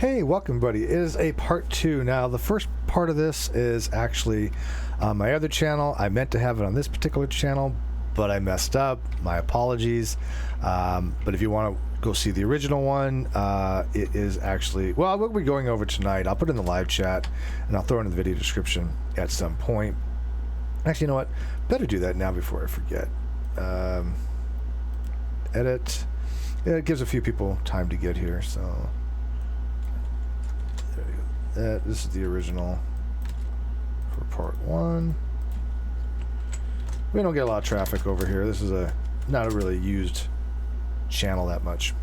Hey, welcome, buddy. It is a part 2. Now, the first part of this is actually on my other channel. I meant to have it on this particular channel, but I messed up. My apologies. But if you want to go see the original one, it is actually, well, we'll be going over tonight. I'll put it in the live chat, and I'll throw it in the video description at some point. Actually, you know what? Better do that now before I forget. Edit. Yeah, it gives a few people time to get here, so... There you go. This is the original for part 1. We don't get a lot of traffic over here. This is not a really used channel that much.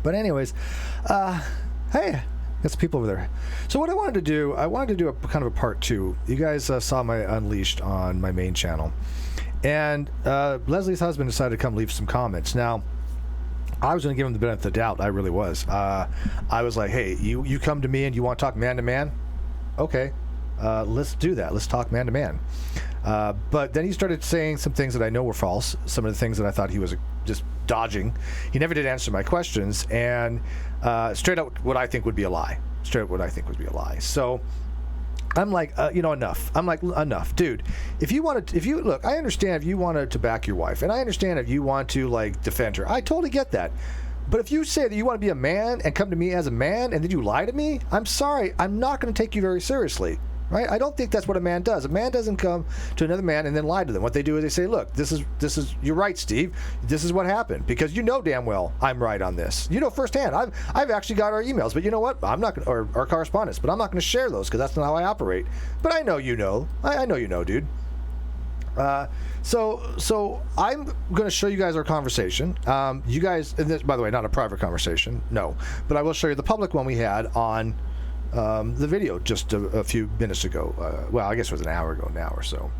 But anyways, hey, got some people over there. So what I wanted to do a kind of a part 2. You guys saw my Unleashed on my main channel, and Leslie's husband decided to come leave some comments. Now, I was going to give him the benefit of the doubt. I really was. I was like, hey, you come to me and you want to talk man to man? Okay, let's do that. Let's talk man to man. But then he started saying some things that I know were false. Some of the things that I thought he was just dodging. He never did answer my questions, and straight out what I think would be a lie. Straight out what I think would be a lie. So I'm like, enough. I'm like, enough, dude. If you look, I understand if you wanted to back your wife, and I understand if you want to like defend her. I totally get that. But if you say that you want to be a man and come to me as a man, and then you lie to me, I'm sorry, I'm not going to take you very seriously. Right? I don't think that's what a man does. A man doesn't come to another man and then lie to them. What they do is they say, look, this is you're right, Steve. This is what happened, because you know damn well I'm right on this. You know firsthand. I've actually got our emails, but you know what? I'm not gonna, or our correspondence, but I'm not going to share those because that's not how I operate. But I know you know. I know you know, dude. So I'm going to show you guys our conversation. You guys, and this, by the way, not a private conversation, no, but I will show you the public one we had on the video just a few minutes ago. Well, I guess it was an hour ago now or so.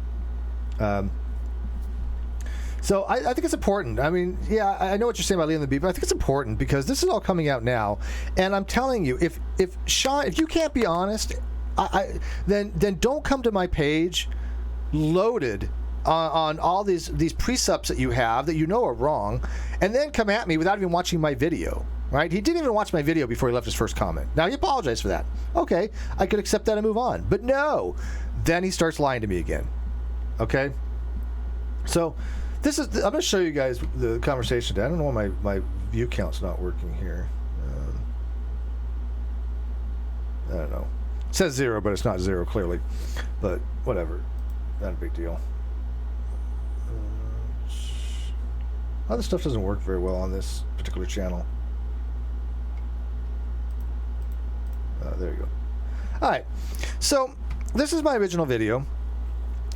So I think it's important. I mean, yeah, I know what you're saying about leaving the beat, but I think it's important because this is all coming out now, and I'm telling you, if Sean, if you can't be honest, then don't come to my page loaded on all these precepts that you have that you know are wrong, and then come at me without even watching my video. Right? He didn't even watch my video before he left his first comment. Now, he apologized for that. Okay, I could accept that and move on. But no, then he starts lying to me again. Okay? So, I'm going to show you guys the conversation. I don't know why my view count's not working here. I don't know. It says 0, but it's not 0, clearly. But, whatever. Not a big deal. Other stuff doesn't work very well on this particular channel. There you go. All right, so this is my original video.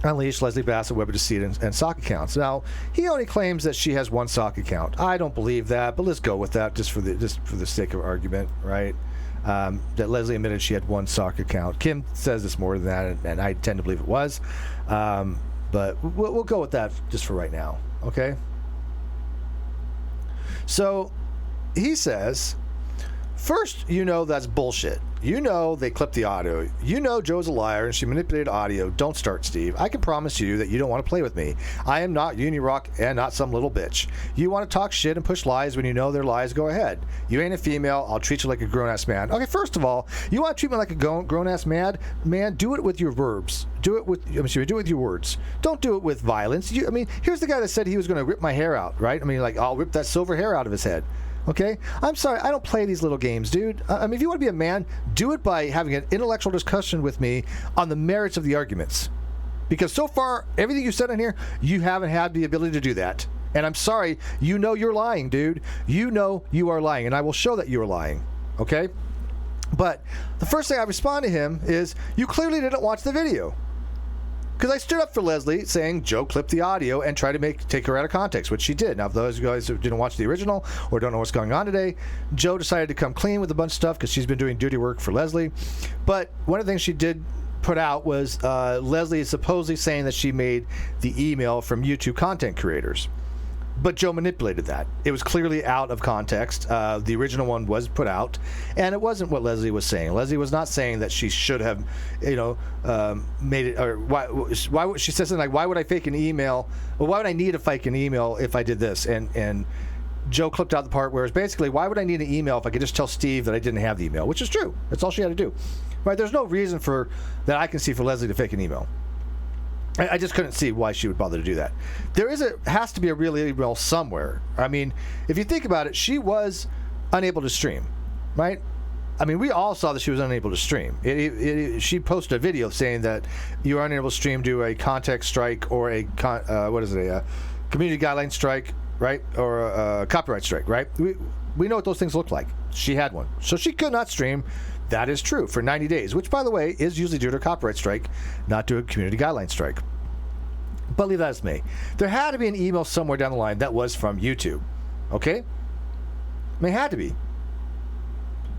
Unleashed Leslie Bassett, Weber Deceit, and sock accounts. Now, he only claims that she has one sock account. I don't believe that, but let's go with that just for the sake of argument, right? That Leslie admitted she had one sock account. Kim says it's more than that, and I tend to believe it was. But we'll go with that just for right now, okay? So he says, first, you know that's bullshit. You know they clipped the audio. You know Joe's a liar and she manipulated audio. Don't start, Steve. I can promise you that you don't want to play with me. I am not Unirock and not some little bitch. You want to talk shit and push lies when you know they're lies, go ahead. You ain't a female. I'll treat you like a grown-ass man. Okay, first of all, you want to treat me like a grown-ass man? Do it with your verbs. Do it with your words. Don't do it with violence. Here's the guy that said he was going to rip my hair out, right? I'll rip that silver hair out of his head. Okay? I'm sorry, I don't play these little games, dude. If you want to be a man, do it by having an intellectual discussion with me on the merits of the arguments. Because so far, everything you said in here, you haven't had the ability to do that. And I'm sorry, you know you're lying, dude. You know you are lying, and I will show that you are lying. Okay? But the first thing I respond to him is, you clearly didn't watch the video. Because I stood up for Leslie saying Joe clipped the audio and tried to take her out of context, which she did. Now, for those guys who didn't watch the original or don't know what's going on today, Joe decided to come clean with a bunch of stuff because she's been doing dirty work for Leslie. But one of the things she did put out was Leslie is supposedly saying that she made the email from YouTube content creators. But Joe manipulated that. It was clearly out of context. The original one was put out, and it wasn't what Leslie was saying. Leslie was not saying that she should have, made it. Or why she says something like, "Why would I fake an email? Well, why would I need to fake an email if I did this?" And Joe clipped out the part where it's basically, why would I need an email if I could just tell Steve that I didn't have the email? Which is true. That's all she had to do. Right? There's no reason for that I can see for Leslie to fake an email. I just couldn't see why she would bother to do that. Has to be a real email somewhere. I mean, if you think about it, she was unable to stream, right? I mean, we all saw that she was unable to stream. She posted a video saying that you are unable to stream due to a context strike or a community guideline strike, right? Or a copyright strike, right? We know what those things look like. She had one. So she could not stream. That is true for 90 days, which, by the way, is usually due to a copyright strike, not to a community guideline strike. But leave that as me. There had to be an email somewhere down the line that was from YouTube. Okay? I mean, it had to be.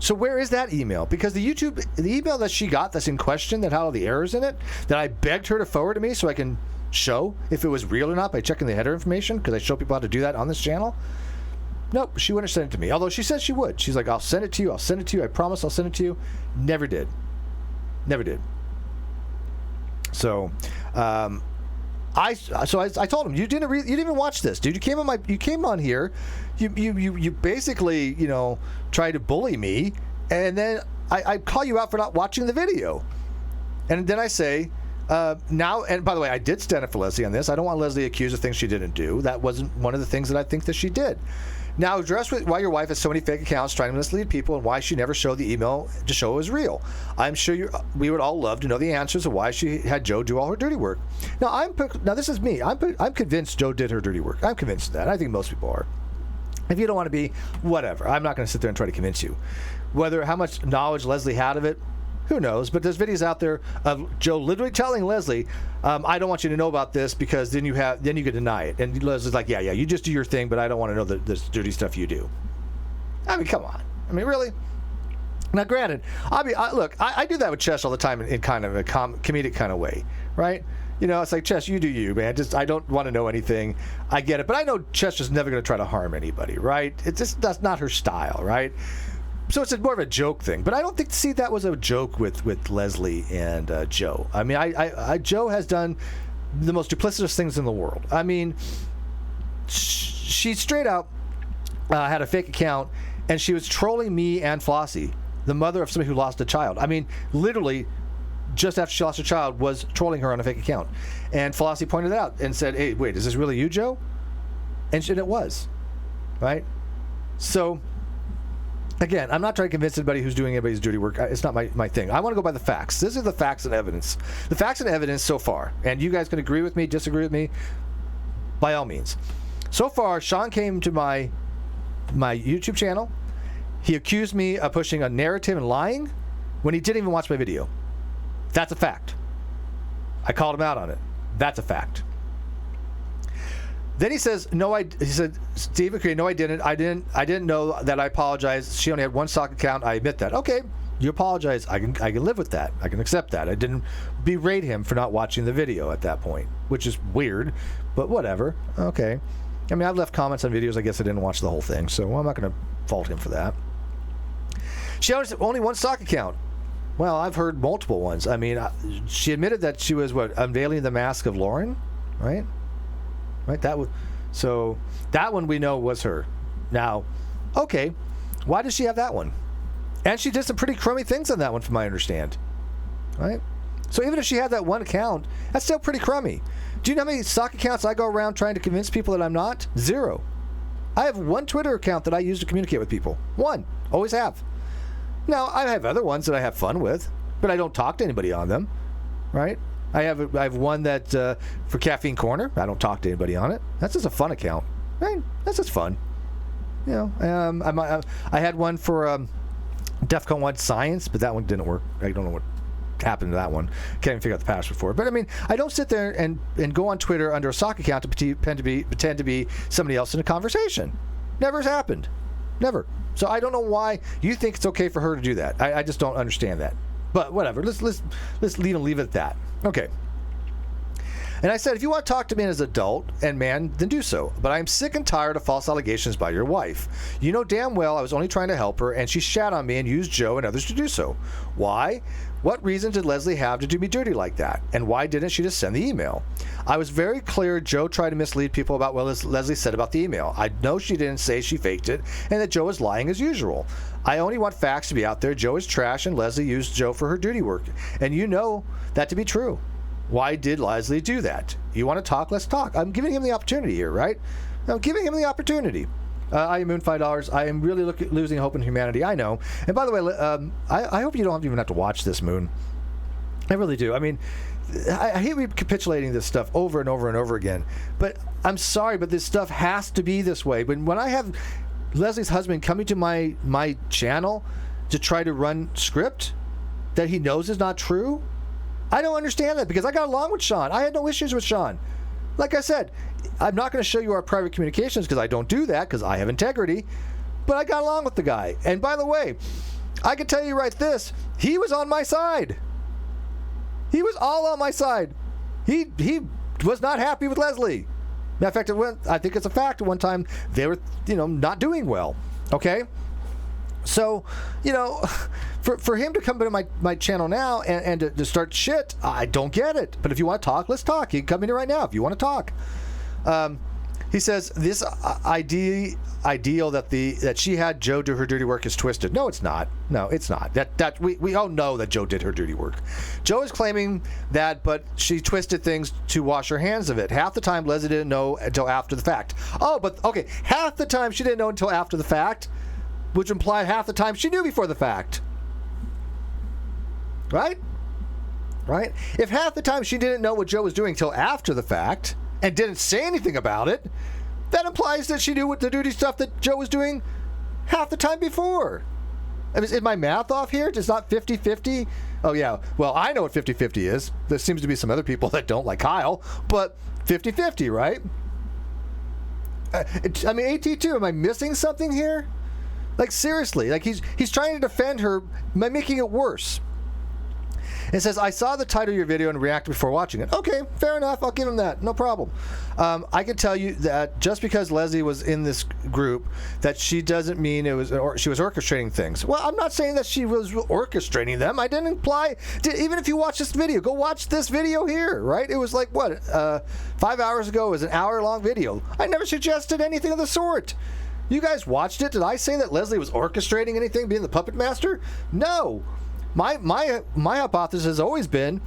So where is that email? Because the email that she got that's in question, that had all the errors in it, that I begged her to forward to me so I can show if it was real or not by checking the header information, because I show people how to do that on this channel. Nope, she wouldn't send it to me. Although she said she would. She's like, I'll send it to you. I promise I'll send it to you. Never did. So, I told him, you didn't even watch this, dude. You came on here, you basically, tried to bully me, and then I call you out for not watching the video, and then I say, now, and by the way, I did stand up for Leslie on this. I don't want Leslie accused of things she didn't do. That wasn't one of the things that I think that she did. Now, address why your wife has so many fake accounts trying to mislead people and why she never showed the email to show it was real. I'm sure we would all love to know the answers of why she had Joe do all her dirty work. Now, this is me. I'm convinced Joe did her dirty work. I'm convinced of that. I think most people are. If you don't want to be, whatever. I'm not going to sit there and try to convince you. How much knowledge Leslie had of it, who knows? But there's videos out there of Joe literally telling Leslie, I don't want you to know about this because then you can deny it. And Leslie's like, yeah, you just do your thing, but I don't want to know the dirty stuff you do. I mean, come on. I mean, really? Now, granted, I do that with Chess all the time in kind of a comedic kind of way, right? It's like, Chess, you do you, man. I don't want to know anything. I get it. But I know Chess is never going to try to harm anybody, right? That's not her style, right? So it's more of a joke thing, but I don't think that was a joke with Leslie and Joe. I mean, Joe has done the most duplicitous things in the world. I mean, she straight out had a fake account, and she was trolling me and Flossie, the mother of somebody who lost a child. I mean, literally, just after she lost her child, was trolling her on a fake account, and Flossie pointed it out and said, "Hey, wait, is this really you, Joe?" And it was, right? So. Again, I'm not trying to convince anybody who's doing anybody's dirty work. It's not my thing. I want to go by the facts. This is the facts and evidence. The facts and evidence so far. And you guys can agree with me, disagree with me, by all means. So far, Sean came to my YouTube channel. He accused me of pushing a narrative and lying when he didn't even watch my video. That's a fact. I called him out on it. That's a fact. Then he says, he said, Steve, okay, no, I didn't. I didn't know that. I apologize. She only had one stock account. I admit that. Okay, you apologize. I can live with that. I can accept that. I didn't berate him for not watching the video at that point, which is weird, but whatever. Okay. I mean, I've left comments on videos. I guess I didn't watch the whole thing, so I'm not going to fault him for that. She only one stock account. Well, I've heard multiple ones. I mean, she admitted that she was, unveiling the mask of Lauren, right? Right, so that one we know was her. Now, okay, why does she have that one? And she did some pretty crummy things on that one, from my understand. Right? So even if she had that one account, that's still pretty crummy. Do you know how many stock accounts I go around trying to convince people that I'm not? 0. I have one Twitter account that I use to communicate with people. One. Always have. Now, I have other ones that I have fun with, but I don't talk to anybody on them. Right? I have one that for Caffeine Corner. I don't talk to anybody on it. That's just a fun account. Right? That's just fun. I had one for DEFCON 1 Science, but that one didn't work. I don't know what happened to that one. Can't even figure out the password for it. But I mean, I don't sit there and go on Twitter under a sock account to pretend to be somebody else in a conversation. Never has happened. Never. So I don't know why you think it's okay for her to do that. I just don't understand that. But whatever. Let's leave it at that. Okay. And I said, if you want to talk to me as an adult and man, then do so. But I'm sick and tired of false allegations by your wife. You know damn well I was only trying to help her, and she shat on me and used Joe and others to do so. Why? What reason did Leslie have to do me dirty like that? And why didn't she just send the email? I was very clear Joe tried to mislead people about what Leslie said about the email. I know she didn't say she faked it and that Joe was lying as usual. I only want facts to be out there. Joe is trash and Leslie used Joe for her dirty work. And you know that to be true. Why did Leslie do that? You want to talk? Let's talk. I'm giving him the opportunity here, right? I'm giving him the opportunity. I am Moon $5. I am really losing hope in humanity. I know. And by the way, I hope you don't even have to watch this, Moon. I really do. I mean, I hate recapitulating this stuff over and over and over again. But I'm sorry, but this stuff has to be this way. When I have Leslie's husband coming to my channel to try to run script that he knows is not true, I don't understand that because I got along with Sean. I had no issues with Sean. Like I said, I'm not going to show you our private communications because I don't do that because I have integrity, but I got along with the guy. And by the way, I can tell you right this, he was on my side. He was all on my side. He was not happy with Leslie. Matter of fact, I think it's a fact at one time they were, not doing well. Okay? So, for him to come to my channel now and to start shit, I don't get it. But if you want to talk, let's talk. You can come in here right now if you want to talk. He says this ideal that she had Joe do her dirty work is twisted. No, it's not. No, it's not. That we all know that Joe did her dirty work. Joe is claiming that, but she twisted things to wash her hands of it. Half the time Leslie didn't know until after the fact. Oh, but okay, half the time she didn't know until after the fact, which implied half the time she knew before the fact. Right? Right? If half the time she didn't know what Joe was doing till after the fact and didn't say anything about it, that implies that she knew what the dirty stuff that Joe was doing half the time before. I mean, is my math off here? It's not 50-50? Oh, yeah. Well, I know what 50-50 is. There seems to be some other people that don't, like Kyle, but 50-50, right? I mean, AT2, am I missing something here? Like, seriously, like he's trying to defend her by making it worse. It says, I saw the title of your video and reacted before watching it. Okay, fair enough. I'll give him that. No problem. I can tell you that just because Leslie was in this group, that she doesn't mean she was orchestrating things. Well, I'm not saying that she was orchestrating them. I didn't imply. Even if you watch this video, go watch this video here, right? It was like, 5 hours ago. It was an hour-long video. I never suggested anything of the sort. You guys watched it. Did I say that Leslie was orchestrating anything, being the puppet master? No. My hypothesis has always been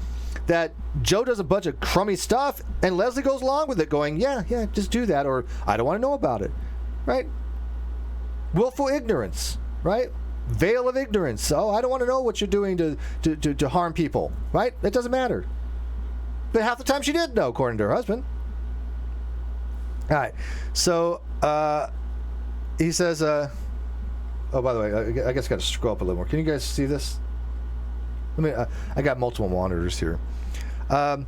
that Joe does a bunch of crummy stuff and Leslie goes along with it going, yeah, just do that, or I don't want to know about it, right? Willful ignorance, right? Veil of ignorance. Oh, I don't want to know what you're doing to harm people, right? It doesn't matter. But half the time she did know, according to her husband. All right. So he says, oh, by the way, I guess I got to scroll up a little more. Can you guys see this? I got multiple monitors here. And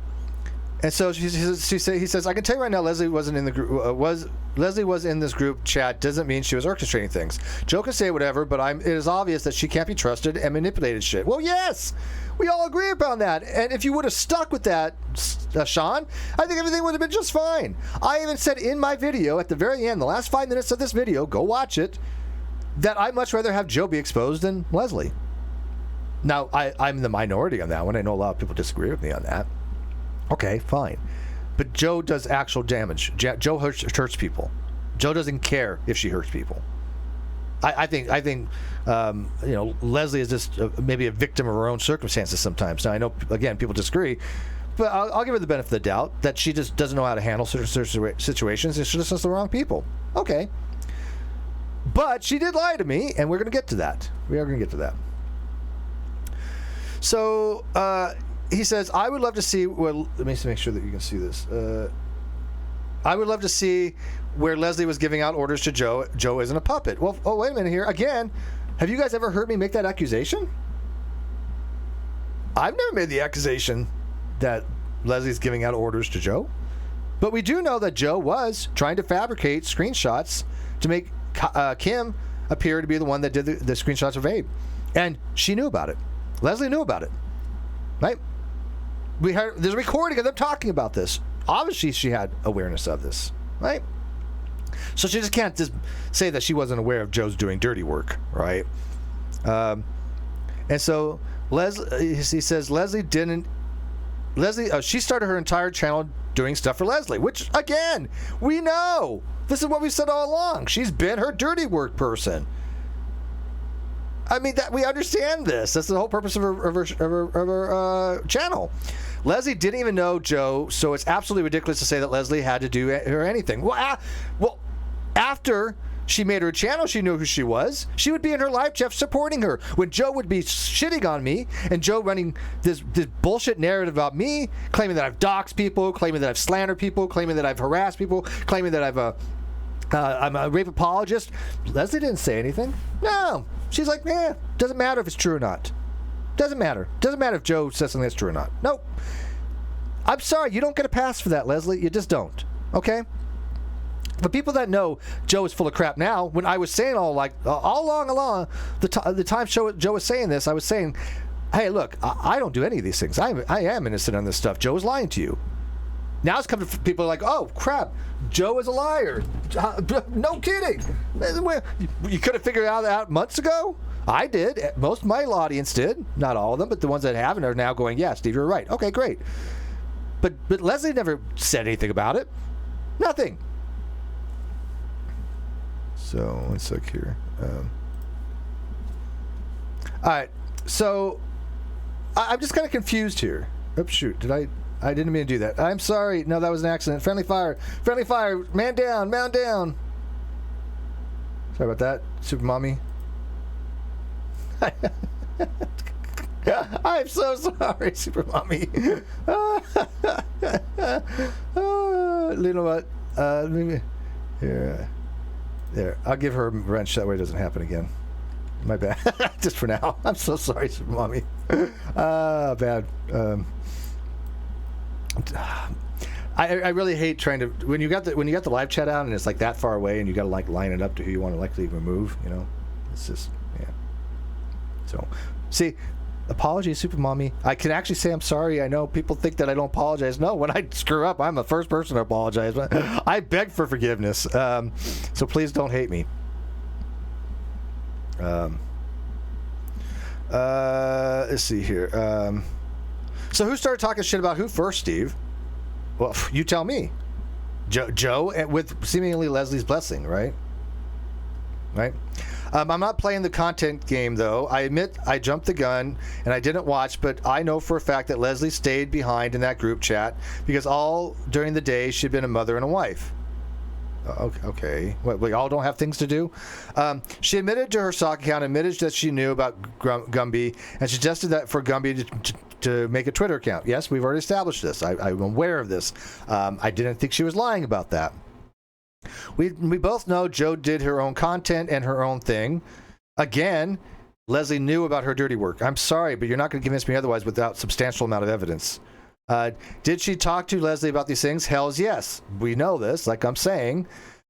so he says, I can tell you right now, Leslie wasn't in the group. Leslie was in this group chat doesn't mean she was orchestrating things. Joe can say whatever, but it is obvious that she can't be trusted and manipulated shit. Well, yes, we all agree upon that. And if you would have stuck with that, Sean, I think everything would have been just fine. I even said in my video at the very end, the last 5 minutes of this video, go watch it, that I'd much rather have Joe be exposed than Leslie. Now, I'm the minority on that one. I know a lot of people disagree with me on that. Okay, fine. But Joe does actual damage. Joe hurts people. Joe doesn't care if she hurts people. I think Leslie is just maybe a victim of her own circumstances sometimes. Now, I know, again, people disagree. But I'll give her the benefit of the doubt that she just doesn't know how to handle certain situations and she just has the wrong people. Okay. But she did lie to me, and we're going to get to that. We are going to get to that. So he says, I would love to see, well, let me make sure that you can see this. I would love to see where Leslie was giving out orders to Joe. Joe isn't a puppet. Well, oh, wait a minute here. Again, have you guys ever heard me make that accusation? I've never made the accusation that Leslie's giving out orders to Joe. But we do know that Joe was trying to fabricate screenshots to make Kim appear to be the one that did the screenshots of Abe. And she knew about it. Leslie knew about it, right? There's a recording of them talking about this obviously she had awareness of this, right? So she just can't just say that she wasn't aware of Joe's doing dirty work, right? And so he says she started her entire channel doing stuff for Leslie, which, again, we know. This is what we said all along. She's been her dirty work person. I mean, that we understand this. That's the whole purpose of her channel. Leslie didn't even know Joe, so it's absolutely ridiculous to say that Leslie had to do her anything. Well, after she made her channel, she knew who she was. She would be in her live chat supporting her. When Joe would be shitting on me, and Joe running this bullshit narrative about me, claiming that I've doxed people, claiming that I've slandered people, claiming that I've harassed people, claiming that I'm a rape apologist, Leslie didn't say anything. No. She's like, doesn't matter if it's true or not. Doesn't matter. Doesn't matter if Joe says something that's true or not. Nope. I'm sorry, you don't get a pass for that, Leslie. You just don't. Okay? The people that know Joe is full of crap now, when I was saying all along the time Joe was saying this, I was saying, hey, look, I don't do any of these things. I am innocent on this stuff. Joe is lying to you. Now it's coming to people like, oh, crap, Joe is a liar. No kidding. You could have figured it out months ago? I did. Most of my audience did. Not all of them, but the ones that haven't are now going, yeah, Steve, you're right. Okay, great. But Leslie never said anything about it. Nothing. So, let's look here. All right. So, I'm just kind of confused here. Oops, shoot. I didn't mean to do that. I'm sorry. No, that was an accident. Friendly fire. Friendly fire. Man down. Man down. Sorry about that, Super Mommy. I'm so sorry, Super Mommy. You know what? Maybe here. There. I'll give her a wrench. That way it doesn't happen again. My bad. Just for now. I'm so sorry, Super Mommy. Bad. I really hate trying to when you got the live chat out and it's like that far away and you got to like line it up to who you want to likely remove. You know, it's just So, see, apologies, Super Mommy. I can actually say I'm sorry. I know people think that I don't apologize. No, when I screw up, I'm the first person to apologize. I beg for forgiveness. So please don't hate me. Let's see here. So who started talking shit about who first, Steve? Well, you tell me. Joe, with seemingly Leslie's blessing, right? Right? I'm not playing the content game, though. I admit I jumped the gun and I didn't watch, but I know for a fact that Leslie stayed behind in that group chat because all during the day she'd been a mother and a wife. Okay. What, we all don't have things to do? She admitted to her sock account, admitted that she knew about Gumby, and suggested that for Gumby to make a Twitter account. Yes, we've already established this. I'm aware of this. I didn't think she was lying about that. We both know Joe did her own content and her own thing. Again, Leslie knew about her dirty work. I'm sorry, but you're not going to convince me otherwise without substantial amount of evidence. Did she talk to Leslie about these things? Hells yes. We know this, like I'm saying.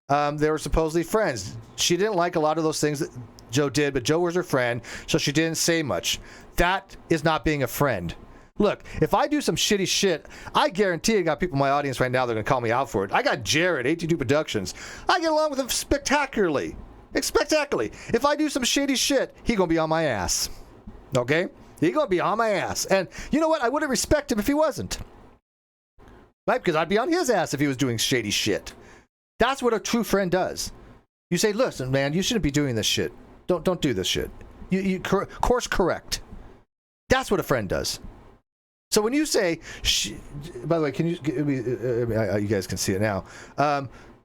They were supposedly friends. She didn't like a lot of those things that Joe did, but Joe was her friend, so she didn't say much. That is not being a friend. Look, if I do some shitty shit, I guarantee I got people in my audience right now that are going to call me out for it. I got Jared, 82 Productions. I get along with him spectacularly. Spectacularly. If I do some shady shit, he going to be on my ass. Okay? He going to be on my ass. And you know what? I wouldn't respect him if he wasn't. Right? Because I'd be on his ass if he was doing shady shit. That's what a true friend does. You say, listen, man, you shouldn't be doing this shit. Don't do this shit. You course correct. That's what a friend does. So when you say, by the way, can you guys can see it now.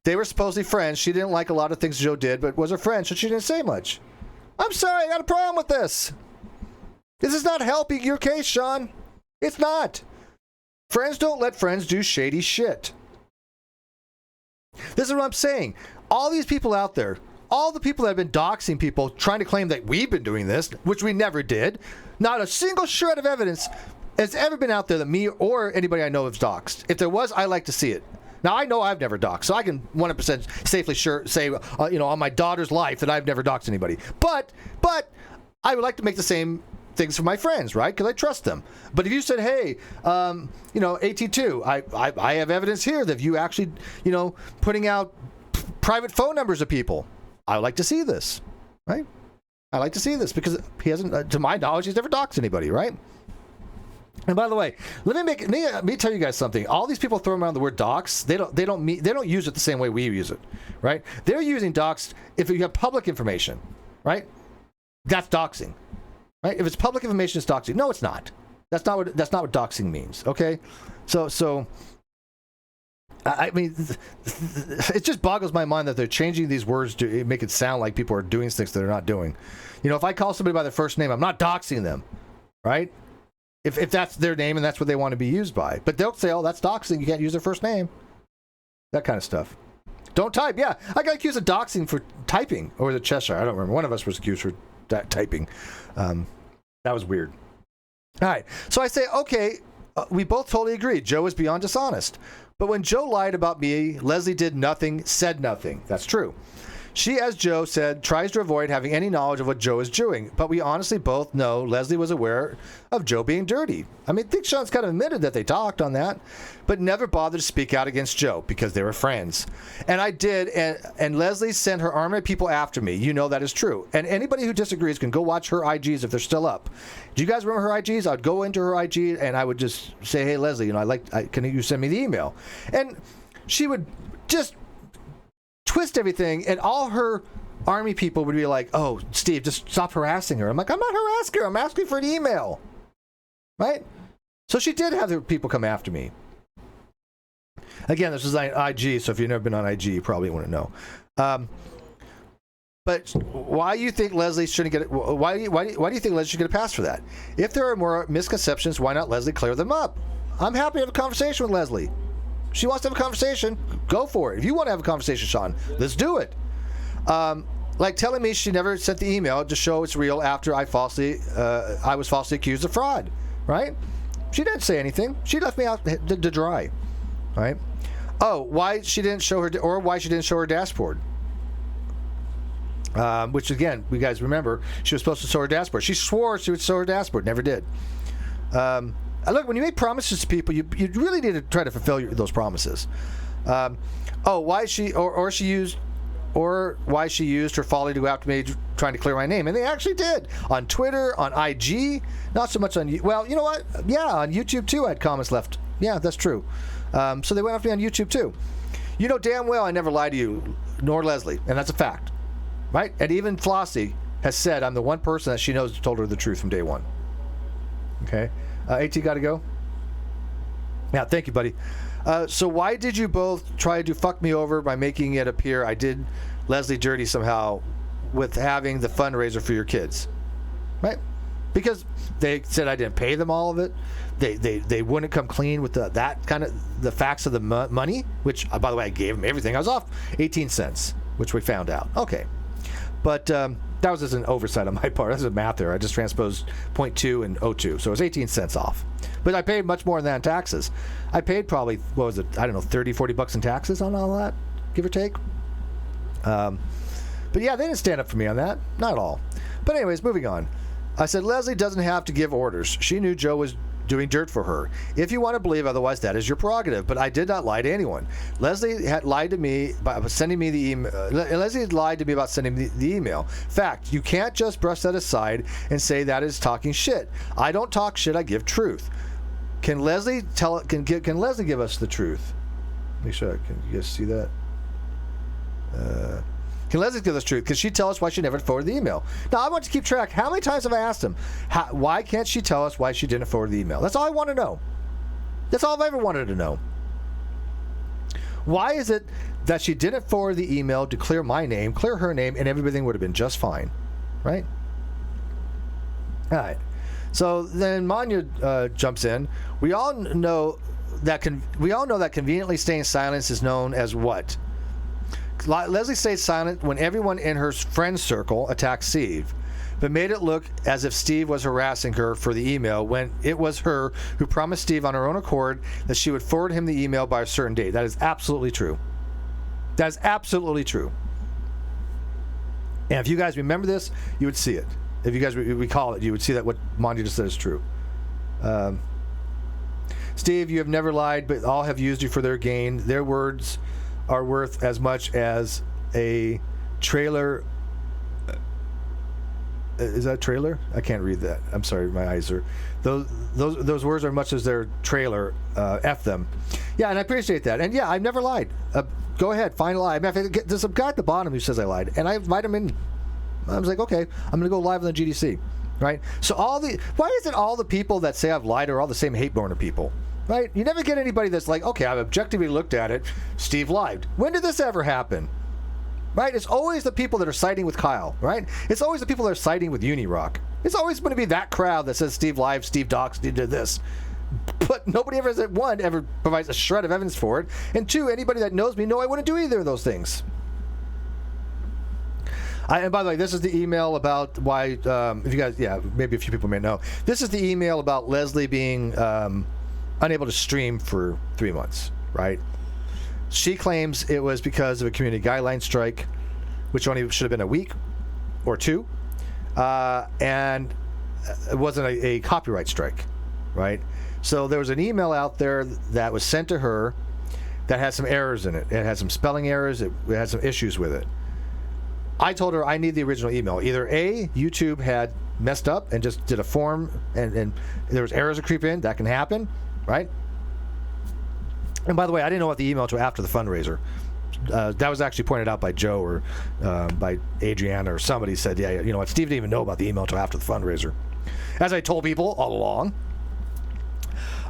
They were supposedly friends. She didn't like a lot of things Joe did, but was her friend, so she didn't say much. I'm sorry, I got a problem with this. This is not helping your case, Sean. It's not. Friends don't let friends do shady shit. This is what I'm saying. All these people out there, all the people that have been doxing people, trying to claim that we've been doing this, which we never did, not a single shred of evidence has ever been out there that me or anybody I know has doxed. If there was, I like to see it. Now, I know I've never doxed, so I can 100% safely say, on my daughter's life that I've never doxed anybody. But I would like to make the same things from my friends, right? Because I trust them. But if you said, hey, AT2, I have evidence here that you actually, putting out private phone numbers of people, I would like to see this, right? I like to see this because he hasn't, to my knowledge, he's never doxed anybody, right? And by the way, let me tell you guys something. All these people throwing around the word dox, they don't use it the same way we use it, right? They're using dox if you have public information, right? That's doxing, right? If it's public information, it's doxing. No, it's not. That's not what doxing means. Okay, so I mean, it just boggles my mind that they're changing these words to make it sound like people are doing things that they're not doing. If I call somebody by their first name, I'm not doxing them, right? If that's their name and that's what they want to be used by. But they'll say, oh, that's doxing. You can't use their first name. That kind of stuff. Don't type. Yeah, I got accused of doxing for typing. Or was it Cheshire? I don't remember. One of us was accused for typing. That was weird. All right. So I say, okay, we both totally agree. Joe is beyond dishonest. But when Joe lied about me, Leslie did nothing, said nothing. That's true. She, as Joe said, tries to avoid having any knowledge of what Joe is doing. But we honestly both know Leslie was aware of Joe being dirty. I mean, I think Sean's kind of admitted that they talked on that, but never bothered to speak out against Joe because they were friends. And I did, and Leslie sent her army of people after me. You know that is true. And anybody who disagrees can go watch her IGs if they're still up. Do you guys remember her IGs? I'd go into her IG and I would just say, hey, Leslie, can you send me the email? And she would just twist everything, and all her army people would be like, oh, Steve, just stop harassing her. I'm like, I'm not harassing her. I'm asking for an email. Right? So she did have the people come after me. Again, this is on IG, so if you've never been on IG, you probably wouldn't know. But why do you think Leslie shouldn't get it? Why do you think Leslie should get a pass for that? If there are more misconceptions, why not Leslie clear them up? I'm happy to have a conversation with Leslie. She wants to have a conversation, go for it. If you want to have a conversation, Sean, let's do it. Like telling me she never sent the email to show it's real after I was falsely accused of fraud, right? She didn't say anything. She left me out to dry, right? Oh, why she didn't show her dashboard? Which again, you guys remember, she was supposed to show her dashboard. She swore she would show her dashboard, never did. Look, when you make promises to people, you really need to try to fulfill those promises. Why she used her folly to go after me trying to clear my name, and they actually did on Twitter, on IG, not so much on. Well, you know what? Yeah, on YouTube too, I had comments left. Yeah, that's true. So they went after me on YouTube too. You know damn well I never lied to you, nor Leslie, and that's a fact, right? And even Flossie has said I'm the one person that she knows told her the truth from day one. Okay. AT got to go? Yeah, thank you, buddy. So why did you both try to fuck me over by making it appear I did Leslie dirty somehow with having the fundraiser for your kids? Right? Because they said I didn't pay them all of it. They wouldn't come clean with that kind of the facts of the money, which, by the way, I gave them everything. I was off 18 cents, which we found out. Okay. But that was just an oversight on my part. That's a math there. I just transposed 0.2 and 0.2. So it was 18 cents off. But I paid much more than that in taxes. I paid probably, what was it, I don't know, 30, 40 bucks in taxes on all that, give or take. But yeah, they didn't stand up for me on that. Not at all. But anyways, moving on. I said, Leslie doesn't have to give orders. She knew Joe was doing dirt for her. If you want to believe otherwise, that is your prerogative. But I did not lie to anyone. Leslie had lied to me by sending me the email. Leslie had lied to me about sending me the email. Fact, you can't just brush that aside and say that is talking shit. I don't talk shit. I give truth. Can Leslie Can Leslie give us the truth? Make sure. Can you guys see that? Can Leslie give us truth? Can she tell us why she never forwarded the email? Now, I want to keep track. How many times have I asked him, why can't she tell us why she didn't forward the email? That's all I want to know. That's all I've ever wanted to know. Why is it that she didn't forward the email to clear my name, clear her name, and everything would have been just fine? Right? All right. So then Manya jumps in. We all know that conveniently staying silent is known as what? Leslie stayed silent when everyone in her friend circle attacked Steve, but made it look as if Steve was harassing her for the email when it was her who promised Steve on her own accord that she would forward him the email by a certain date. That is absolutely true. That is absolutely true. And if you guys remember this, you would see it. If you guys recall it, you would see that what Monty just said is true. Steve, you have never lied, but all have used you for their gain. Their words are worth as much as a trailer. Is that a trailer? I can't read that. I'm sorry, my eyes are. Those words are much as their trailer. F them. Yeah, and I appreciate that. And yeah, I've never lied. Go ahead, find a lie. There's some guy at the bottom who says I lied, and I invite him in. I was like, okay, I'm going to go live on the GDC, right? So why is it all the people that say I've lied are all the same hate burner people, right? You never get anybody that's like, okay, I've objectively looked at it. Steve lied. When did this ever happen? Right? It's always the people that are siding with Kyle, right? It's always the people that are siding with Unirock. It's always going to be that crowd that says Steve lied, Steve doxed, Steve did this. But nobody ever, one, ever provides a shred of evidence for it. And two, anybody that knows me know I wouldn't do either of those things. And by the way, this is the email about why, if you guys, maybe a few people may know. This is the email about Leslie being unable to stream for 3 months, right? She claims it was because of a community guideline strike, which only should have been a week or two, and it wasn't a copyright strike, right? So there was an email out there that was sent to her that had some errors in it. It had some spelling errors. It had some issues with it. I told her I need the original email. Either A, YouTube had messed up and just did a form and there was errors that creep in. That can happen, right? And by the way, I didn't know about the email until after the fundraiser. That was actually pointed out by Joe or by Adriana or somebody said, yeah, you know what, Steve didn't even know about the email until after the fundraiser. As I told people all along.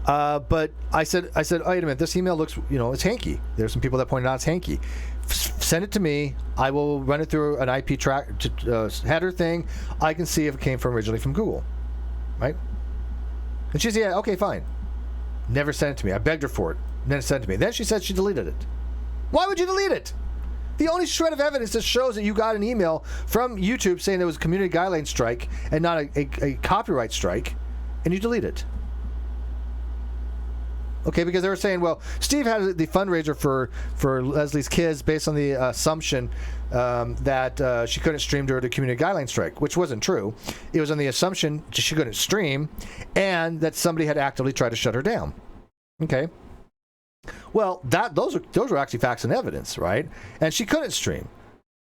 But I said, wait a minute, this email looks, it's hanky. There's some people that pointed out it's hanky. Send it to me. I will run it through an IP track header thing. I can see if it came originally from Google, right? And she said, yeah, okay, fine. Never sent it to me. I begged her for it. Then sent it to me. Then she said she deleted it. Why would you delete it? The only shred of evidence that shows that you got an email from YouTube saying there was a community guideline strike and not a copyright strike, and you delete it. Okay, because they were saying, well, Steve had the fundraiser for Leslie's kids based on the assumption that she couldn't stream during the community guideline strike, which wasn't true. It was on the assumption she couldn't stream and that somebody had actively tried to shut her down. Okay. Well, those were actually facts and evidence, right? And she couldn't stream.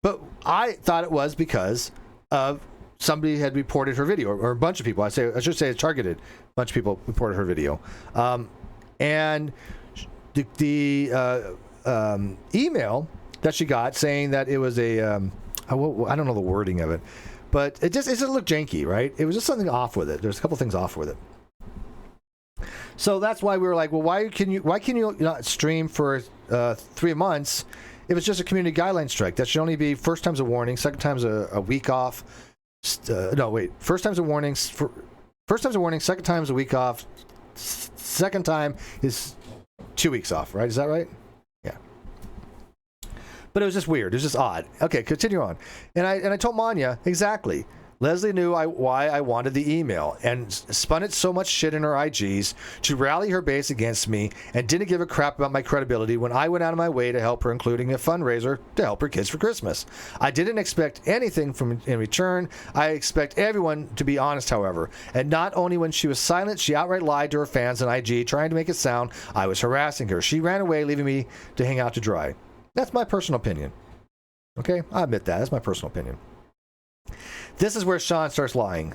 But I thought it was because of somebody had reported her video, or a bunch of people. I should say a targeted bunch of people reported her video. And the email that she got saying that it was I don't know the wording of it, but it just looked janky, right? It was just something off with it. There's a couple things off with it. So that's why we were like, well, why can you not stream for 3 months if it's just a community guideline strike? That should only be first time's a warning, second time's a week off. First time's a warning, second time's a week off. Second time is 2 weeks off, right? Is that right? Yeah. But it was just weird. It was just odd. Okay, continue on. And I told Manya exactly. Leslie knew why I wanted the email and spun it so much shit in her IGs to rally her base against me and didn't give a crap about my credibility when I went out of my way to help her, including a fundraiser to help her kids for Christmas. I didn't expect anything in return. I expect everyone to be honest, however. And not only when she was silent, she outright lied to her fans on IG, trying to make it sound I was harassing her. She ran away, leaving me to hang out to dry. That's my personal opinion. Okay? I admit that. That's my personal opinion. This is where Sean starts lying,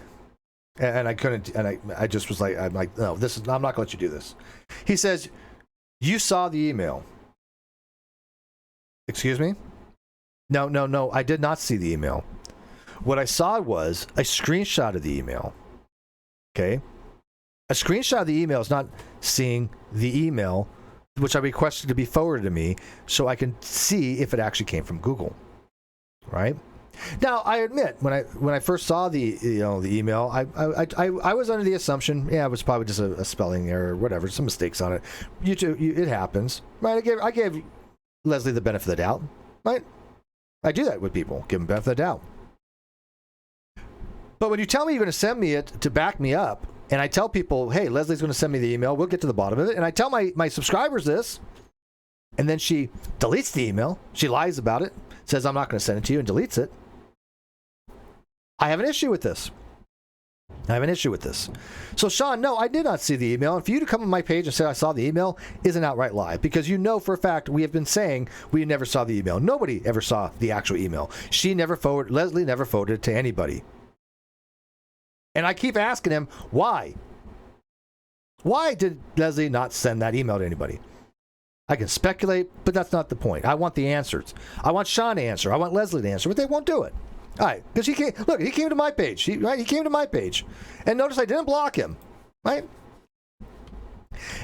and I couldn't, and I just was like, I'm like, no, I'm not gonna let you do this. He says, you saw the email. Excuse me? No, I did not see the email. What I saw was a screenshot of the email. Okay, a screenshot of the email is not seeing the email, which I requested to be forwarded to me, so I can see if it actually came from Google. Right? Now, I admit, when I first saw the email, I was under the assumption, it was probably just a spelling error or whatever, some mistakes on it. It happens, right? I gave Leslie the benefit of the doubt, right? I do that with people, give them the benefit of the doubt. But when you tell me you're going to send me it to back me up, and I tell people, hey, Leslie's going to send me the email, we'll get to the bottom of it, and I tell my subscribers this, and then she deletes the email, she lies about it, says I'm not going to send it to you, and deletes it, I have an issue with this. I have an issue with this. So, Sean, no, I did not see the email. And for you to come on my page and say I saw the email is an outright lie, because you know for a fact we have been saying we never saw the email. Nobody ever saw the actual email. Leslie never forwarded it to anybody. And I keep asking him, why? Why did Leslie not send that email to anybody? I can speculate, but that's not the point. I want the answers. I want Sean to answer. I want Leslie to answer, but they won't do it. All right, because he came to my page. He came to my page. And notice I didn't block him, right?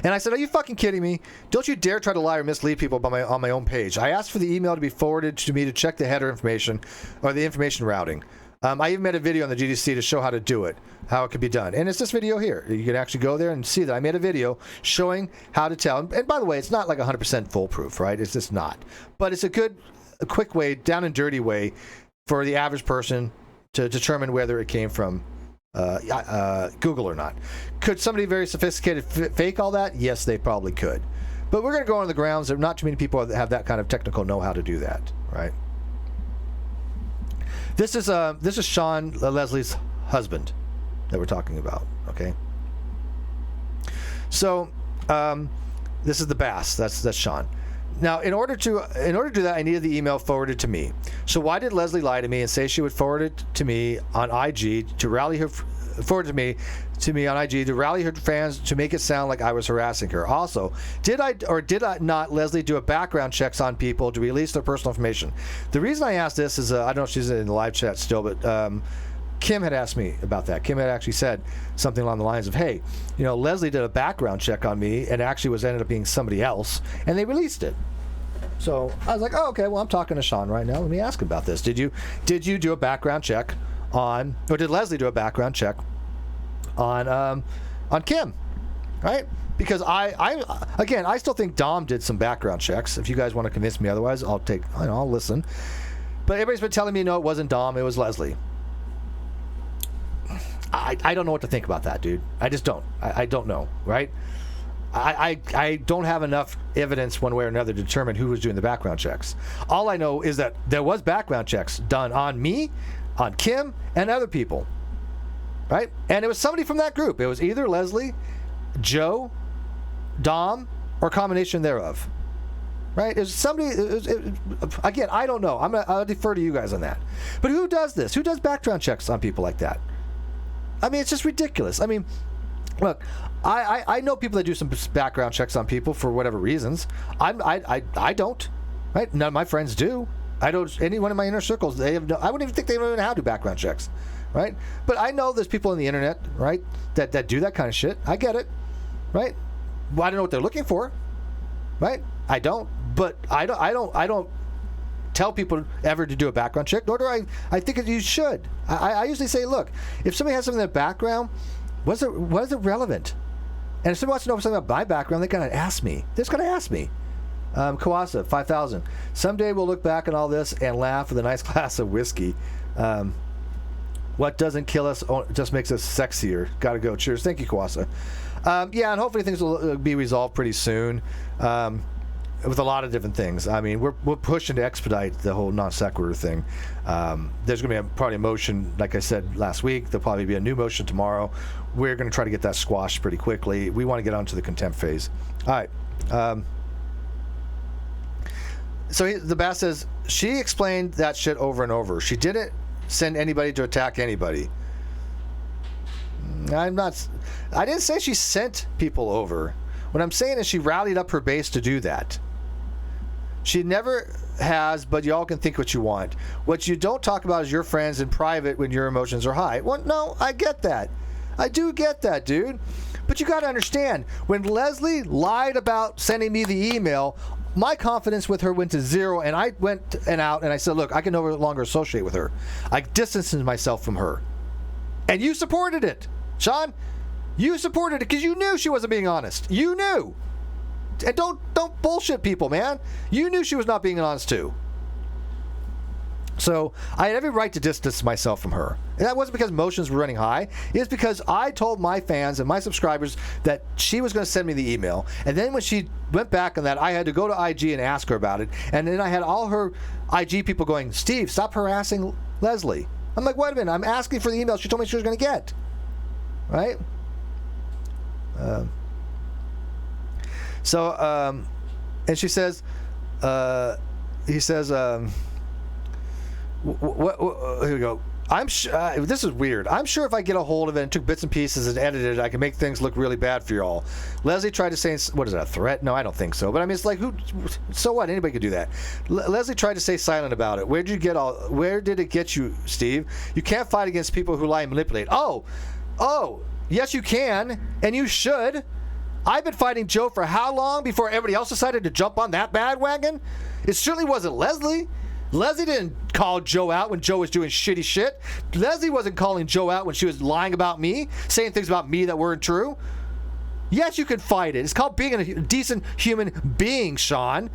And I said, are you fucking kidding me? Don't you dare try to lie or mislead people on my own page. I asked for the email to be forwarded to me to check the header information or the information routing. I even made a video on the GDC to show how to do it, how it could be done. And it's this video here. You can actually go there and see that I made a video showing how to tell. And by the way, it's not like 100% foolproof, right? It's just not. But it's a quick way, down and dirty way for the average person to determine whether it came from Google or not. Could somebody very sophisticated fake all that? Yes, they probably could. But we're going to go on the grounds that not too many people have that kind of technical know-how to do that, right? This is Sean Leslie's husband that we're talking about, okay? So this is TheBass. That's Sean. Now, in order to do that, I needed the email forwarded to me. So why did Leslie lie to me and say she would forward it to me on IG to rally her forward to me on IG to rally her fans to make it sound like I was harassing her? Also, did I not Leslie do a background checks on people to release their personal information? The reason I asked this is I don't know if she's in the live chat still, but Kim had asked me about that. Kim had actually said something along the lines of, hey, Leslie did a background check on me and actually ended up being somebody else, and they released it. So I was like, oh, okay, well, I'm talking to Sean right now. Let me ask about this. Did you do a background check or did Leslie do a background check on Kim? Right? Because I still think Dom did some background checks. If you guys want to convince me otherwise, I'll listen. But everybody's been telling me, no, it wasn't Dom, it was Leslie. I don't know what to think about that, dude. I just don't. I don't know, right? I don't have enough evidence one way or another to determine who was doing the background checks. All I know is that there was background checks done on me, on Kim, and other people, right? And it was somebody from that group. It was either Leslie, Joe, Dom, or a combination thereof, right? It was somebody. Again, I don't know. I'll defer to you guys on that. But who does this? Who does background checks on people like that? I mean, it's just ridiculous. I mean, look, I know people that do some background checks on people for whatever reasons. I don't, right? None of my friends do. I don't. Anyone in my inner circles, I wouldn't even think they know how to do background checks, right? But I know there's people on the internet, right, that do that kind of shit. I get it, right? Well, I don't know what they're looking for, right? I don't. But I don't tell people ever to do a background check, nor do I think that you should. I usually say, look, if somebody has something in the background, what is it relevant? And if somebody wants to know something about my background, they're going to ask me. They're just going to ask me. Kawasa, 5,000. Someday we'll look back on all this and laugh with a nice glass of whiskey. What doesn't kill us just makes us sexier. Gotta go. Cheers. Thank you, Kawasa. Yeah, and hopefully things will be resolved pretty soon. With a lot of different things. I mean, we're pushing to expedite the whole non sequitur thing. There's going to be probably a motion, like I said last week. There'll probably be a new motion tomorrow. We're going to try to get that squashed pretty quickly. We want to get on to the contempt phase. All right. So TheBass says, she explained that shit over and over. She didn't send anybody to attack anybody. I didn't say she sent people over. What I'm saying is she rallied up her base to do that. She never has, but y'all can think what you want. What you don't talk about is your friends in private when your emotions are high. Well, no, I get that. I do get that, dude. But you got to understand, when Leslie lied about sending me the email, my confidence with her went to zero, and I went out and I said, look, I can no longer associate with her. I distanced myself from her. And you supported it. Sean, you supported it because you knew she wasn't being honest. You knew. And don't bullshit people, man. You knew she was not being honest too. So I had every right to distance myself from her. And that wasn't because emotions were running high. It's because I told my fans and my subscribers that she was going to send me the email. And then when she went back on that, I had to go to IG and ask her about it. And then I had all her IG people going, Steve, stop harassing Leslie. I'm like, wait a minute. I'm asking for the email she told me she was going to get. right? And she says, he says, here we go. This is weird. I'm sure if I get a hold of it and took bits and pieces and edited it, I can make things look really bad for y'all. Leslie tried to say, what is that, a threat? No, I don't think so. But I mean, it's like, so what? Anybody could do that. Leslie tried to stay silent about it. Where did it get you, Steve? You can't fight against people who lie and manipulate. Oh, yes, you can, and you should. I've been fighting Joe for how long before everybody else decided to jump on that bandwagon? It certainly wasn't Leslie. Leslie didn't call Joe out when Joe was doing shitty shit. Leslie wasn't calling Joe out when she was lying about me, saying things about me that weren't true. Yes, you can fight it. It's called being a decent human being, Sean.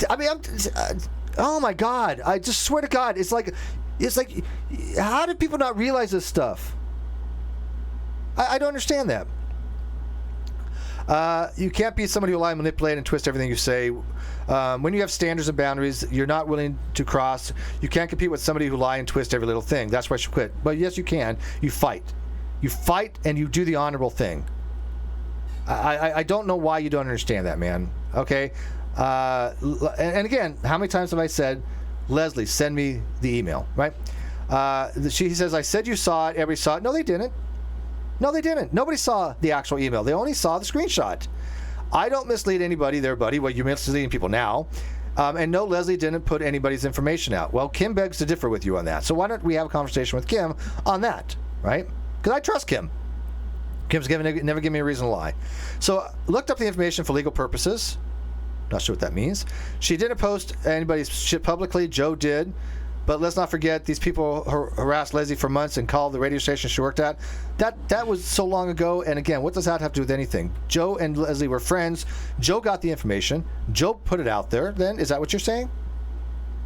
I mean, oh my God. I just swear to God, it's like, how do people not realize this stuff? I don't understand that. You can't be somebody who lie, manipulate, and twist everything you say. When you have standards and boundaries you're not willing to cross, you can't compete with somebody who lie and twist every little thing. That's why she quit. But yes, you can. You fight. You fight and you do the honorable thing. I don't know why you don't understand that, man. Okay? And again, how many times have I said, Leslie, send me the email, right? She says, I said you saw it, everybody saw it. No, they didn't. No, they didn't. Nobody saw the actual email. They only saw the screenshot. I don't mislead anybody there, buddy. Well, you're misleading people now. And no, Leslie didn't put anybody's information out. Well, Kim begs to differ with you on that. So why don't we have a conversation with Kim on that, right? Because I trust Kim. Kim's never given me a reason to lie. So looked up the information for legal purposes. Not sure what that means. She didn't post anybody's shit publicly. Joe did. But let's not forget, these people harassed Leslie for months and called the radio station she worked at. That was so long ago. And again, what does that have to do with anything? Joe and Leslie were friends. Joe got the information. Joe put it out there. Then is that what you're saying?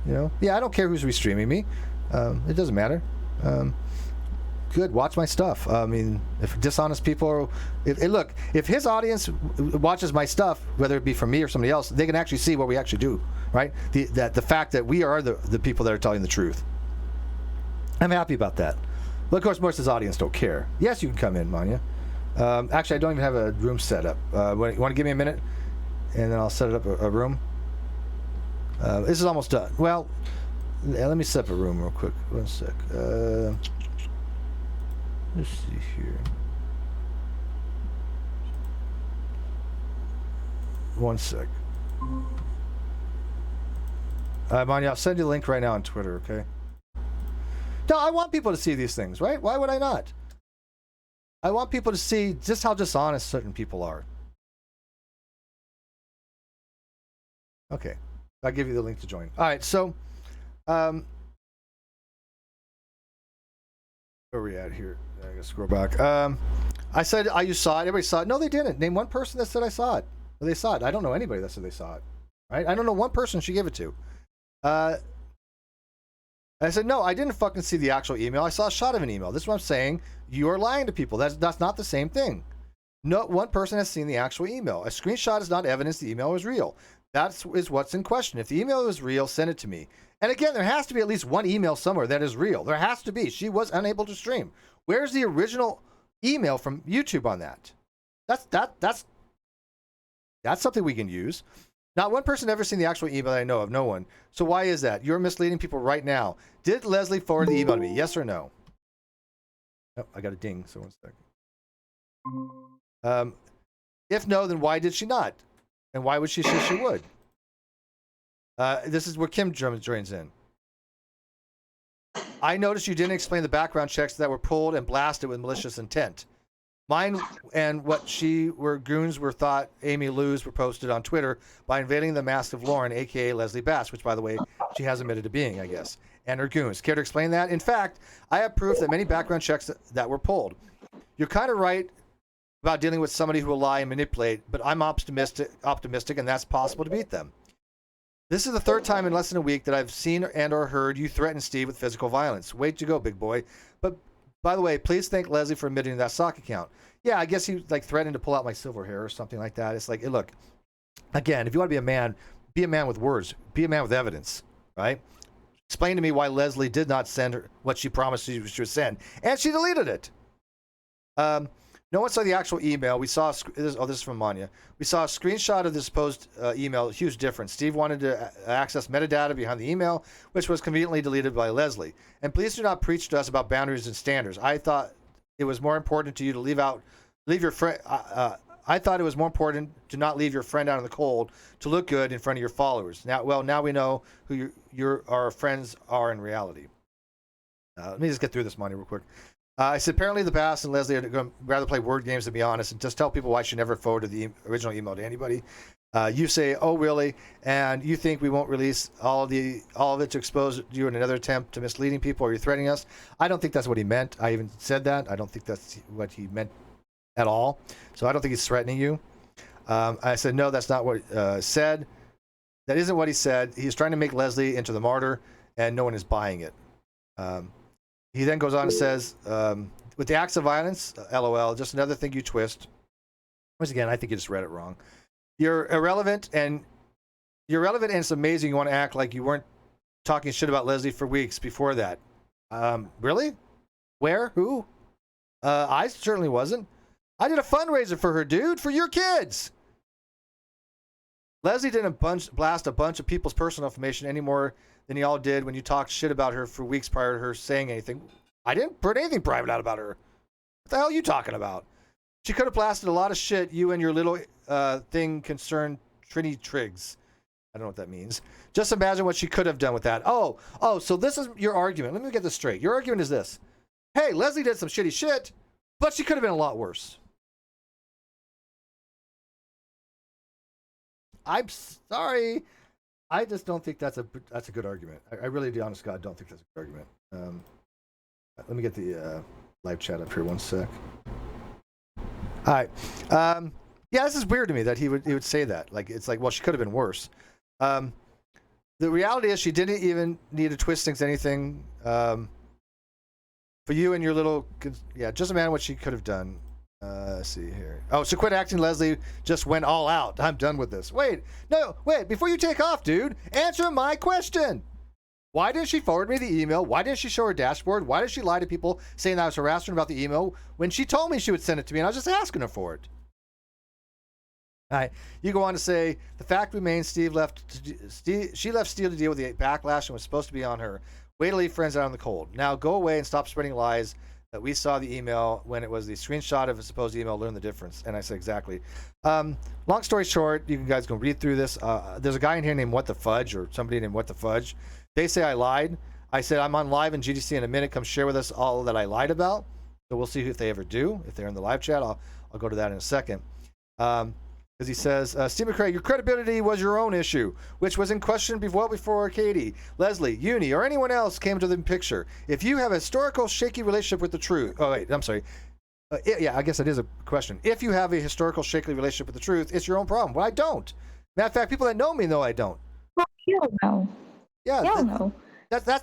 You know? Yeah, I don't care who's restreaming me. It doesn't matter. Good, watch my stuff. I mean, if dishonest people, if his audience watches my stuff, whether it be from me or somebody else, they can actually see what we actually do, right? The fact that we are the people that are telling the truth. I'm happy about that. But of course, most of his audience don't care. Yes, you can come in, Manya. Actually, I don't even have a room set up. You want to give me a minute, and then I'll set it up a room. This is almost done. Well, let me set up a room real quick. One sec. Let's see here. One sec. Manya, I'll send you a link right now on Twitter, okay? No, I want people to see these things, right? Why would I not? I want people to see just how dishonest certain people are. Okay. I'll give you the link to join. All right, so where are we at here? I gotta scroll back. I said you saw it. Everybody saw it. No, they didn't. Name one person that said I saw it. Or they saw it. I don't know anybody that said they saw it. Right? I don't know one person she gave it to. I said, no, I didn't fucking see the actual email. I saw a shot of an email. This is what I'm saying. You are lying to people. That's not the same thing. No one person has seen the actual email. A screenshot is not evidence the email is real. That is what's in question. If the email is real, send it to me. And again, there has to be at least one email somewhere that is real. There has to be. She was unable to stream. Where's the original email from YouTube on that? That's something we can use. Not one person ever seen the actual email that I know of. No one. So why is that? You're misleading people right now. Did Leslie forward the email to me? Yes or no? Oh, I got a ding. So 1 second. If no, then why did she not? And why would she say she would? This is where Kim joins in. I noticed you didn't explain the background checks that were pulled and blasted with malicious intent. Mine and what she were goons were thought Amy Lou's were posted on Twitter by invading the mask of Lauren, aka Leslie Bass, which by the way, she has admitted to being, I guess, and her goons. Care to explain that? In fact, I have proof that many background checks that were pulled. You're kind of right about dealing with somebody who will lie and manipulate, but I'm optimistic, and that's possible to beat them. This is the third time in less than a week that I've seen and or heard you threaten Steve with physical violence. Way to go, big boy. But by the way, please thank Leslie for admitting to that sock account. Yeah, I guess he threatened to pull out my silver hair or something like that. It's like, hey, look, again, if you want to be a man with words, be a man with evidence, right? Explain to me why Leslie did not send her what she promised she would send, and she deleted it. No one saw the actual email. We saw this is from Manya. We saw a screenshot of the supposed email. Huge difference. Steve wanted to access metadata behind the email, which was conveniently deleted by Leslie. And please do not preach to us about boundaries and standards. I thought it was more important to you to leave your friend. I thought it was more important to not leave your friend out in the cold to look good in front of your followers. Now we know who our friends are in reality. Let me just get through this, Monty, real quick. I said, apparently TheBass and Leslie are going to rather play word games, to be honest, and just tell people why she never forwarded the original email to anybody. You say, oh, really? And you think we won't release all of it to expose you in another attempt to misleading people, or you're threatening us? I don't think that's what he meant. I even said that. I don't think that's what he meant at all. So I don't think he's threatening you. I said, no, that's not what said. That isn't what he said. He's trying to make Leslie into the martyr, and no one is buying it. He then goes on and says, with the acts of violence, LOL, just another thing you twist. Once again, I think you just read it wrong. You're irrelevant, and it's amazing you want to act like you weren't talking shit about Leslie for weeks before that. Really? Where? Who? I certainly wasn't. I did a fundraiser for her, dude, for your kids. Leslie didn't blast a bunch of people's personal information any more than y'all did when you talked shit about her for weeks prior to her saying anything. I didn't put anything private out about her. What the hell are you talking about? She could have blasted a lot of shit you and your little thing concerned Trini Triggs. I don't know what that means. Just imagine what she could have done with that. Oh, so this is your argument. Let me get this straight. Your argument is this. Hey, Leslie did some shitty shit, but she could have been a lot worse. I'm sorry. I just don't think that's a good argument. I really, to be honest, God, don't think that's a good argument. Let me get the live chat up here 1 sec. All right. Yeah, this is weird to me that he would say that. Like, it's like, well, she could have been worse. The reality is she didn't even need to twist things anything. For you and your little, yeah, just imagine what she could have done. Let's see here. Oh, so quit acting. Leslie just went all out. I'm done with this. Wait, before you take off, dude, answer my question. Why didn't she forward me the email? Why didn't she show her dashboard? Why did she lie to people saying that I was harassing her about the email when she told me she would send it to me and I was just asking her for it? All right. You go on to say, the fact remains she left Steve to deal with the backlash and was supposed to be on her. Way to leave friends out in the cold. Now go away and stop spreading lies that we saw the email when it was the screenshot of a supposed email. Learn the difference. And I said, exactly. Long story short, you guys can read through this. There's a guy in here named What the Fudge, or somebody named What the Fudge. They say I lied. I said, I'm on live in GDC in a minute. Come share with us all that I lied about. So we'll see if they ever do. If they're in the live chat, I'll go to that in a second. Because he says, Steve McCrae, your credibility was your own issue, which was in question well before Katie, Leslie, Uni, or anyone else came to the picture. If you have a historical shaky relationship with the truth, I guess that is a question. If you have a historical shaky relationship with the truth, it's your own problem. Well, I don't. Matter of fact, people that know me know I don't. Well, you don't know. Yeah, know. That's why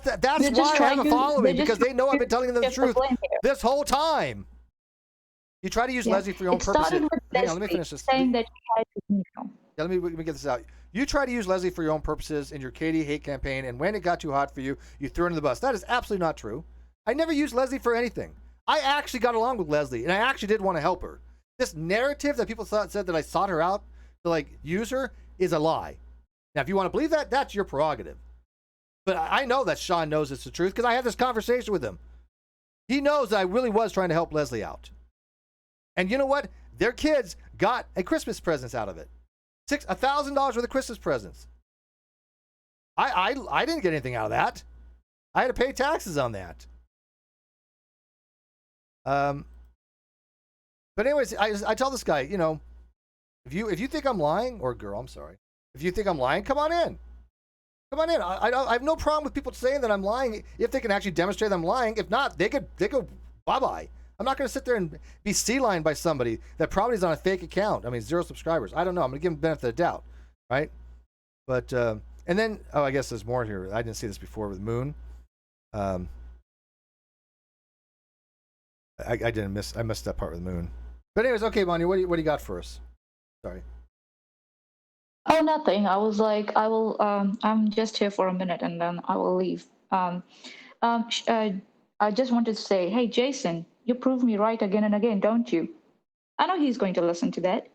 I have a following, because they know I've been telling them the truth this whole time. You try to use Leslie for your own purposes. Hang on, let me finish this. Saying that she had to, Yeah, let me get this out. You try to use Leslie for your own purposes in your Katie hate campaign, and when it got too hot for you, you threw her under the bus. That is absolutely not true. I never used Leslie for anything. I actually got along with Leslie, and I actually did want to help her. This narrative that people said that I sought her out to use her is a lie. Now, if you want to believe that, that's your prerogative. But I know that Sean knows it's the truth because I had this conversation with him. He knows that I really was trying to help Leslie out. And you know what? Their kids got a Christmas presents out of it. $1,000 worth of Christmas presents. I didn't get anything out of that. I had to pay taxes on that. But anyways, I tell this guy, if you think I'm lying, or girl, I'm sorry. If you think I'm lying, come on in. Come on in. I have no problem with people saying that I'm lying if they can actually demonstrate that I'm lying. If not, they go bye-bye. I'm not going to sit there and be sea-lined by somebody that probably is on a fake account. I mean, 0 subscribers. I don't know. I'm going to give them the benefit of the doubt, right? But, and then, I guess there's more here. I didn't see this before with Moon. I missed that part with Moon. But anyways, okay, Bonnie, what do you got for us? Sorry. Oh, nothing. I was like, I'm just here for a minute and then I will leave. I just wanted to say, hey, Jason, you prove me right again and again, don't you? I know he's going to listen to that.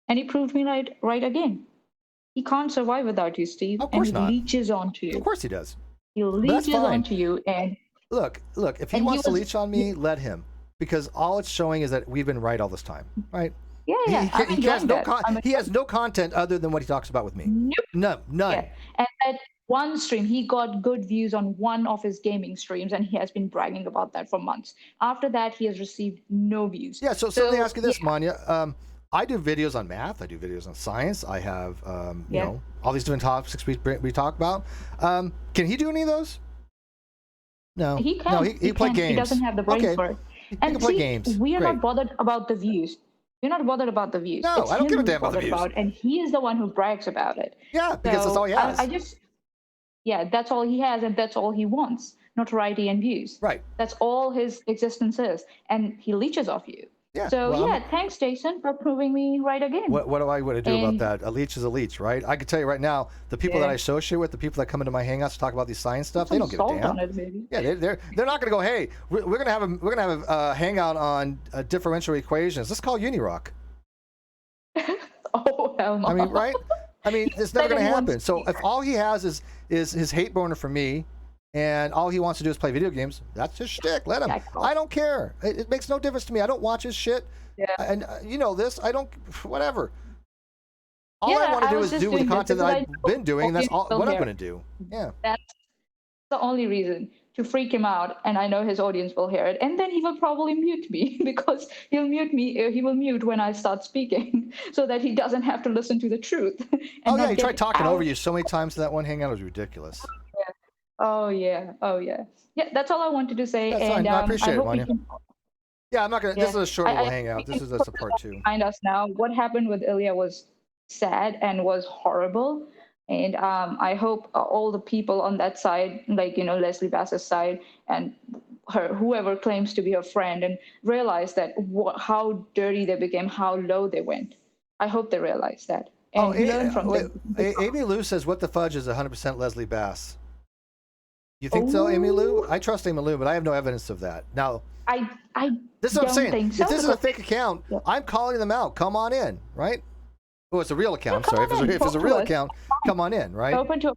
And he proved me right again. He can't survive without you, Steve. Of And course he not. leeches onto you. Of course he does. He But that's leeches fine. onto you. And Look, if he and wants to was, leech on me, let him. Because all it's showing is that we've been right all this time, right? yeah, He has no content other than what he talks about with me. Nope. None. Yeah. And that one stream, he got good views on one of his gaming streams, and he has been bragging about that for months. After that, he has received no views. Yeah, so let me ask you this, Manya. I do videos on math. I do videos on science. I have, you know, all these different topics we talk about. Can he do any of those? No. He can. No, he play games. He doesn't have the brain for it. He And can play games. we are Great. not bothered about the views. We're not bothered about the views. No, it's I don't him give a who's damn about the bothered views. and he is the one who brags about it. Yeah, because that's all he has. I just, yeah, that's all he has, and that's all he wants: notoriety and views. Right. That's all his existence is, and he leeches off you. Yeah. So well, thanks, Jason, for proving me right again. What do I want to do about that? A leech is a leech, right? I can tell you right now, the people that I associate with, the people that come into my hangouts to talk about these science stuff, they don't give a damn. On it, maybe. Yeah, they're not going to go. Hey, we're gonna have a hangout on differential equations. Let's call Unirock. Oh hell no. I mean, right? I mean, it's never going to happen. So if all he has is his hate boner for me, and all he wants to do is play video games, that's his shtick. Let him. I don't care. It makes no difference to me. I don't watch his shit. Yeah. And you know this. I don't. Whatever. All I want to do is do the content that I've been doing, and that's all what I'm going to do. Yeah. That's the only reason, to freak him out, and I know his audience will hear it, and then he will probably mute me because he'll mute me. He will mute when I start speaking, so that he doesn't have to listen to the truth. Oh yeah, he tried talking over you so many times in that one hangout. It was ridiculous. Yeah. Oh yeah. Yeah, that's all I wanted to say. That's and fine. I appreciate it, Manya. Yeah, I'm not gonna. Yeah. This is a short little hangout. This is a part 2. Behind us now. What happened with Ilya was sad and was horrible, and I hope all the people on that side, like Leslie Bass's side, and whoever claims to be her friend, and realize that how dirty they became, how low they went. I hope they realize that and learn from them. Amy Lou says, "What the fudge is 100% Leslie Bass." You think so, Amy Lou? I trust Amy Lou, but I have no evidence of that. Now, this is what I'm saying. So, if this is a fake account, I'm calling them out. Come on in, right? Oh, it's a real account. I'm sorry. If it's a real account, come on in, right? Open to,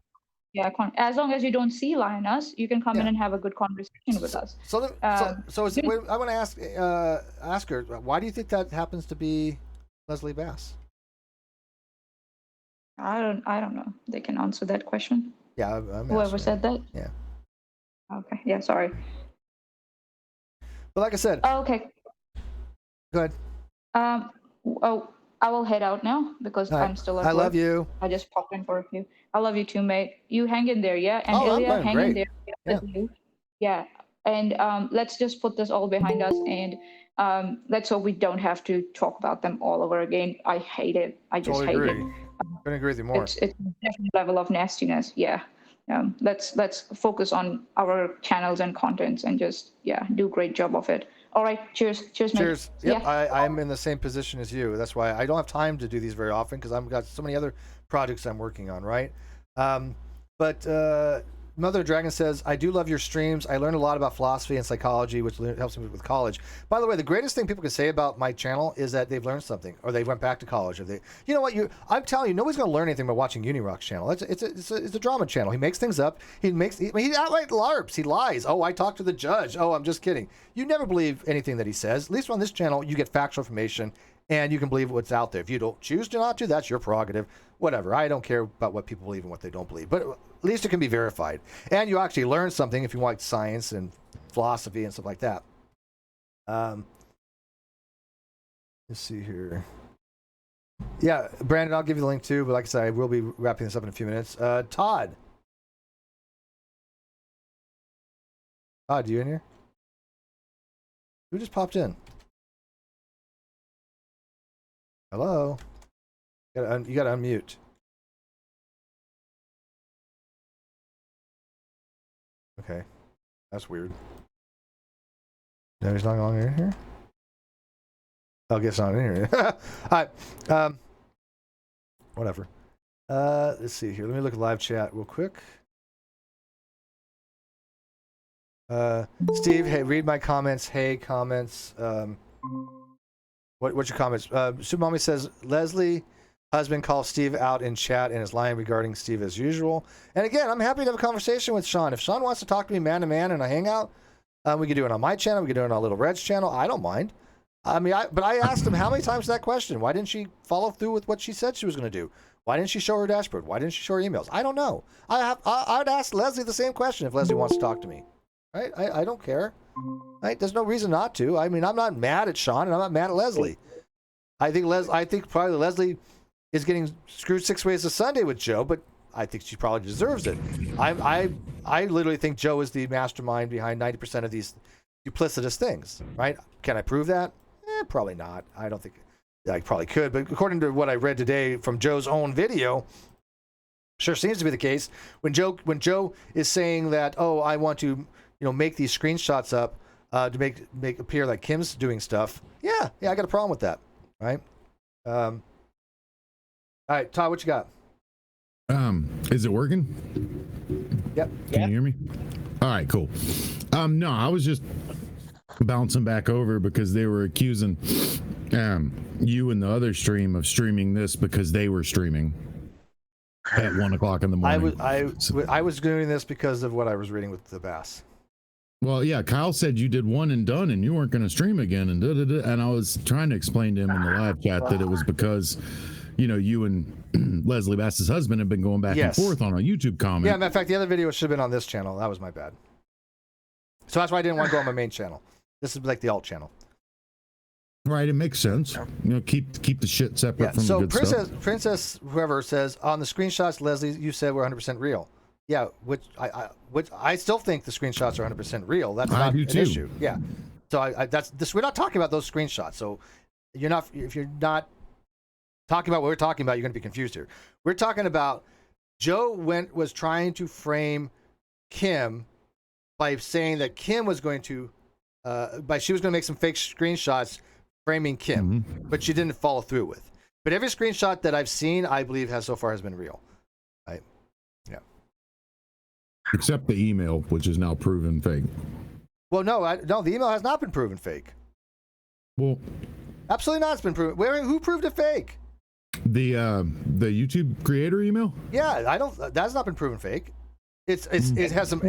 as long as you don't sea lion us, you can come in and have a good conversation with us. I want to ask her, why do you think that happens to be Leslie Bass? I don't know. They can answer that question. Yeah, whoever said that. Yeah. Okay. Yeah. Sorry. But like I said. Oh, okay. Go ahead. I will head out now because I'm still at work. I love you. I just popped in for a few. I love you too, mate. You hang in there, yeah? And Ilya, hang in there. Yeah. And let's just put this all behind us, and let's hope we don't have to talk about them all over again. I hate it. I just hate it. I couldn't agree with you more. It's a different level of nastiness. Yeah. Let's focus on our channels and contents and just do a great job of it. All right, cheers, mate. Yep, yeah. I'm in the same position as you. That's why I don't have time to do these very often because I've got so many other projects I'm working on, right? But Mother Dragon says, I do love your streams. I learned a lot about philosophy and psychology, which helps me with college. By the way, the greatest thing people can say about my channel is that they've learned something, or they went back to college, or you know what? I'm telling you, nobody's going to learn anything by watching Unirock's channel. It's a drama channel. He makes things up. He outright LARPs. He lies. Oh, I talked to the judge. Oh, I'm just kidding. You never believe anything that he says. At least on this channel, you get factual information, and you can believe what's out there. If you don't choose to not to, that's your prerogative. Whatever. I don't care about what people believe and what they don't believe. But at least it can be verified. And you actually learn something if you like science and philosophy and stuff like that. Let's see here. Yeah, Brandon, I'll give you the link too. But like I said, I will be wrapping this up in a few minutes. Todd. Todd, you in here? Who just popped in? Hello? You gotta unmute. Okay. That's weird. No, he's not longer in here? I guess not in here. All right. Whatever. Let's see here. Let me look at live chat real quick. Steve, hey, read my comments. Hey, comments. What's your comments? Submami says, Leslie, husband, calls Steve out in chat and is lying regarding Steve as usual. And again, I'm happy to have a conversation with Sean. If Sean wants to talk to me man to man in a hangout, we can do it on my channel. We can do it on Little Red's channel. I don't mind. I mean, but I asked him how many times that question. Why didn't she follow through with what she said she was going to do? Why didn't she show her dashboard? Why didn't she show her emails? I don't know. I'd ask Leslie the same question if Leslie wants to talk to me. Right? I don't care. Right? There's no reason not to. I mean, I'm not mad at Sean and I'm not mad at Leslie. I think probably Leslie is getting screwed 6 ways to Sunday with Joe, but I think she probably deserves it. I literally think Joe is the mastermind behind 90% of these duplicitous things. Right? Can I prove that? Probably not. I don't think I probably could, but according to what I read today from Joe's own video, sure seems to be the case. When Joe is saying that, oh, I want to, make these screenshots up to make appear like Kim's doing stuff. Yeah, I got a problem with that. Right? All right, Todd, what you got? Is it working? Yep. Can you hear me? All right, cool. No, I was just bouncing back over because they were accusing you and the other stream of streaming this because they were streaming at 1 o'clock in the morning. I was doing this because of what I was reading with TheBass. Well, yeah, Kyle said you did one and done and you weren't going to stream again and and I was trying to explain to him in the live chat that it was because you and Leslie Bass's husband have been going back and forth on a YouTube comment. Yeah, matter of fact, the other video should have been on this channel. That was my bad. So that's why I didn't want to go on my main channel. This is like the alt channel. Right, it makes sense. Keep the shit separate from the good stuff. Princess, whoever says on the screenshots, Leslie, you said we're 100% real. Yeah, which I still think the screenshots are 100% real. That's not an issue. Yeah. So that's this. We're not talking about those screenshots. So if you're not talking about what we're talking about, you're going to be confused here. We're talking about Joe was trying to frame Kim by saying that Kim was going to. She was going to make some fake screenshots framing Kim, but she didn't follow through with. But every screenshot that I've seen, I believe, has been real. Right? Yeah. Except the email, which is now proven fake. Well, no, the email has not been proven fake. Well, absolutely not. It's been proven. Who proved it fake? The YouTube creator email? Yeah, that's not been proven fake. It has some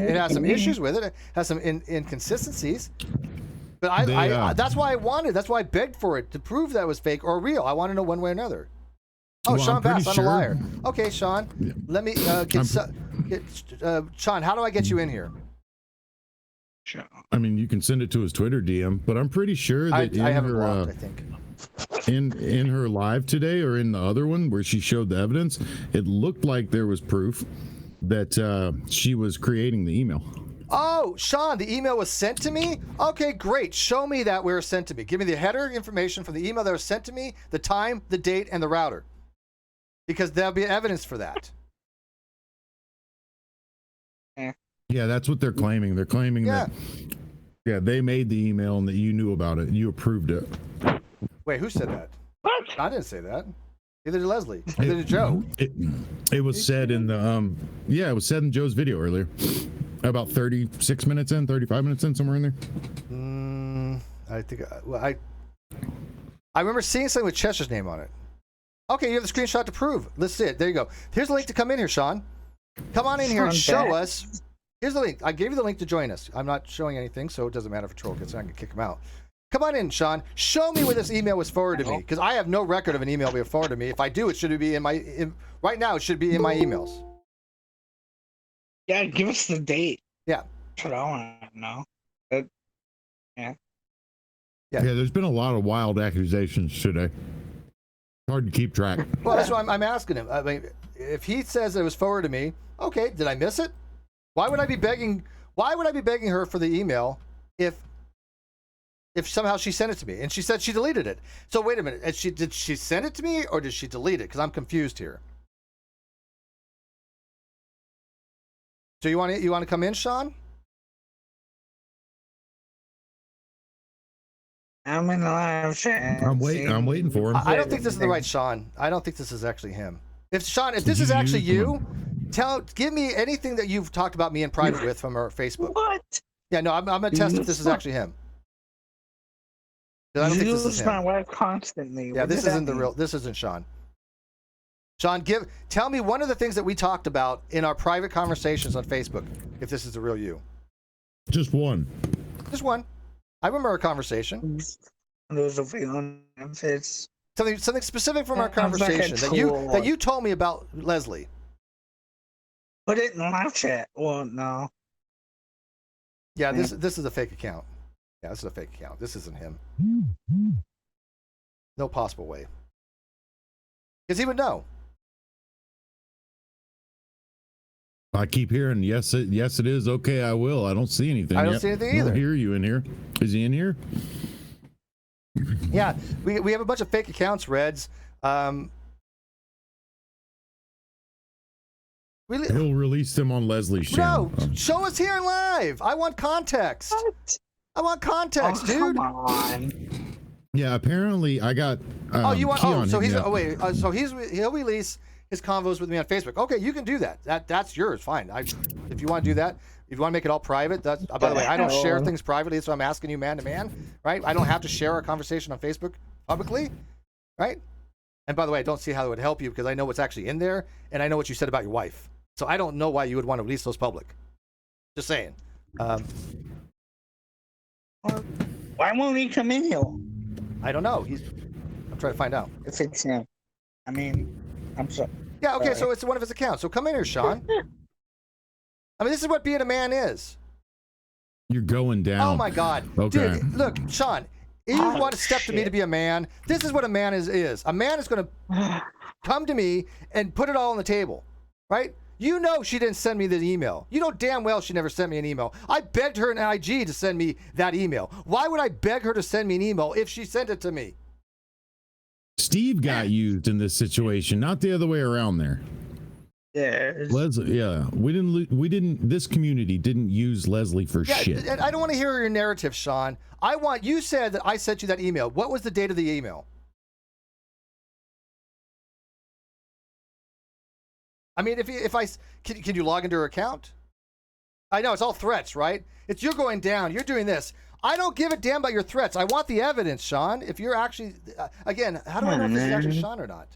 issues with it. It has some inconsistencies. But that's why I begged for it to prove that it was fake or real. I want to know one way or another. Oh, well, Sean Bass, I'm a liar. Okay, Sean, let me Sean, how do I get you in here? I mean, you can send it to his Twitter DM, but I'm pretty sure that I have it blocked, I think. In her live today or in the other one where she showed the evidence, it looked like there was proof that she was creating the email. Oh, Sean, the email was sent to me? Okay, great. Show me that where it was sent to me. Give me the header information from the email that was sent to me, the time, the date, and the router. Because there'll be evidence for that. Yeah, that's what they're claiming. They're claiming that they made the email and that you knew about it. You approved it. Wait, who said that? What? I didn't say that. Neither did Leslie. Neither did Joe. It was said in the it was said in Joe's video earlier. About 36 minutes in, 35 minutes in, somewhere in there. I think I remember seeing something with Chester's name on it. Okay, you have the screenshot to prove. Let's see it. There you go. Here's the link to come in here, Sean. Come on in here and show us. Here's the link. I gave you the link to join us. I'm not showing anything, so it doesn't matter if a troll gets in. I can kick him out. Come on in, Sean. Show me where this email was forwarded to me, because I have no record of an email being forwarded to me. If I do, it should be right now. It should be in my emails. Yeah, give us the date. Yeah. That's what I want to know. Yeah, there's been a lot of wild accusations today. Hard to keep track. Well, that's why I'm asking him. I mean, if he says it was forwarded to me, okay, did I miss it? Why would I be begging her for the email if somehow she sent it to me? And she said she deleted it. So wait a minute. Did she send it to me or did she delete it? Because I'm confused here. So you want to come in, Sean? I'm in the live chat. I'm waiting for him. I don't think this is the right Sean. I don't think this is actually him. If this is actually you, give me anything that you've talked about me in private with from our Facebook. What? Yeah, no, I'm gonna test if this is actually him. 'Cause I don't think this is Use my him. wife constantly. Yeah, What this does that isn't the mean? real. This isn't Sean. Sean, tell me one of the things that we talked about in our private conversations on Facebook. If this is the real you, Just one. just one. I remember our conversation. There's a feeling if it's Something specific from our Sounds like a conversation tool. that you told me about Leslie. put it in live chat. Well, no. Yeah, this is a fake account. Yeah, this is a fake account. This isn't him. No possible way. Because he would know. I keep hearing yes, it is. Okay, I will. I don't see anything. I don't yet. see anything I don't either. hear you in here. Is he in here? Yeah, we have a bunch of fake accounts, Reds. He'll release them on Leslie's channel. No, show us here live. I want context. What? I want context, dude. Come on. Yeah, apparently I got. You want? Keon So hit he's. me up. Oh wait. So he'll release his convos with me on Facebook. Okay, you can do that. That's yours. Fine. If you want to do that, if you want to make it all private, that's. By the way, I don't share things privately, so I'm asking you man to man, right? I don't have to share our conversation on Facebook publicly, right? And by the way, I don't see how it would help you because I know what's actually in there, and I know what you said about your wife. So I don't know why you would want to release those public. Just saying. Why won't he come in here I don't know. I'm trying to find out. if it's him? I mean, I'm sorry. Yeah, okay, Sorry. so it's one of his accounts. So come in here, Sean. I mean, this is what being a man is. You're going down. Oh my God. Okay. Dude, look, Sean, if you Oh, want to step to me shit. to be a man, this is what a man is. A man is going to come to me and put it all on the table, right? You know she didn't send me the email. You know damn well she never sent me an email. I begged her in IG to send me that email. Why would I beg her to send me an email if she sent it to me? Steve got used in this situation, not the other way around there. Yeah. Leslie, yeah, we didn't. This community didn't use Leslie for Yeah, shit. I don't want to hear your narrative, Sean. You said that I sent you that email. What was the date of the email? I mean, can you log into her account? I know it's all threats, right? You're going down. You're doing this. I don't give a damn about your threats. I want the evidence, Sean. If you're actually, again, how do I know if this is actually Sean or not?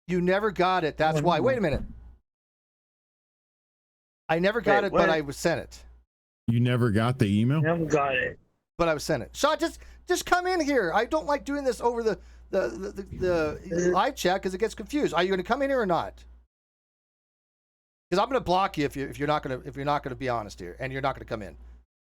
You never got it. That's why. Wait a minute. I never got it, but I was sent it. You never got the email? Never got it. But I was sent it. Sean, just come in here. I don't like doing this over the live chat because it gets confused. Are you going to come in here or not? Because I'm going to block you if you're not going to be honest here, and you're not going to come in.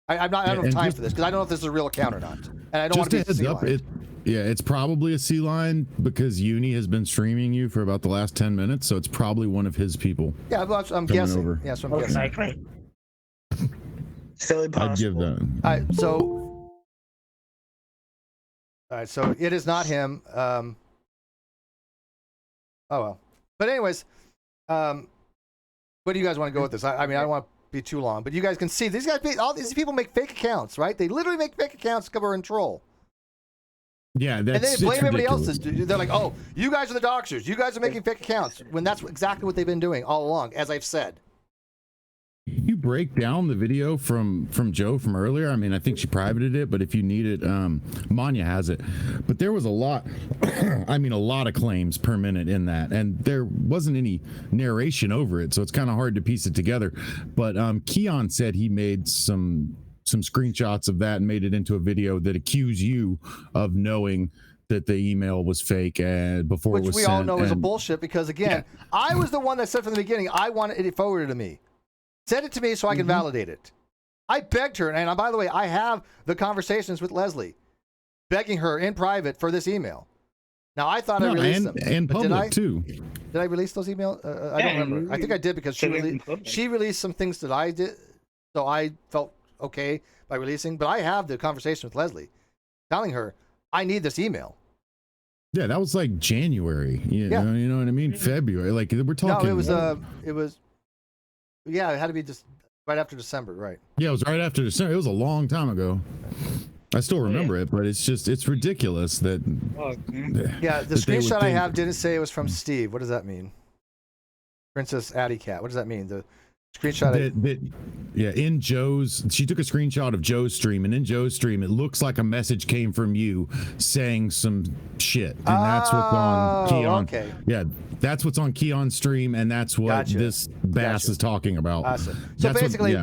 I don't have time for this because I don't know if this is a real account or not, and I don't want to be Just a heads up. It's probably a C line because Uni has been streaming you for about the last 10 minutes, so it's probably one of his people. Yeah, well, I'm guessing. over. Yeah, so I'm guessing. Likely. Silly I'd possible. give that. All right, so it is not him. Oh well. But anyways, where do you guys want to go with this? I mean, I don't want to be too long, but you guys can see all these people make fake accounts, right? They literally make fake accounts to cover and troll. Yeah, And that's then they blame everybody else. ridiculous. They're like, oh, you guys are the doxers. You guys are making fake accounts. When that's exactly what they've been doing all along, as I've said. You break down the video from Joe from earlier. I mean, I think she privated it, but if you need it, Manya has it. But there was a lot, I mean, a lot of claims per minute in that, and there wasn't any narration over it, so it's kind of hard to piece it together. But Keon said he made some screenshots of that and made it into a video that accused you of knowing that the email was fake and before it was Which we sent. all know is a bullshit because, again, I was the one that said from the beginning I wanted it forwarded to me. Send it to me so I can validate it. I begged her, and by the way, I have the conversations with Leslie, begging her in private for this email. Now, I thought I released them. And but public too. Did I release those emails? I don't remember. I think I did because she released some things that I did, so I felt okay by releasing. But I have the conversation with Leslie, telling her, I need this email. Yeah, that was like January. You Yeah. know, you know what I mean? February. Like we're talking. No, it was. Yeah, it had to be just right after December, right? Yeah, it was right after December. It was a long time ago. I still remember it, but it's ridiculous that. Yeah, the that they would screenshot I think- have didn't say it was from Steve. What does that mean? Princess Addy Cat. What does that mean? Screenshot it. Yeah, in Joe's, she took a screenshot of Joe's stream, and in Joe's stream, it looks like a message came from you saying some shit, and that's what's on Keon. Okay. Yeah, that's what's on Keon's stream, and that's what this Bass is talking about. Awesome. So basically,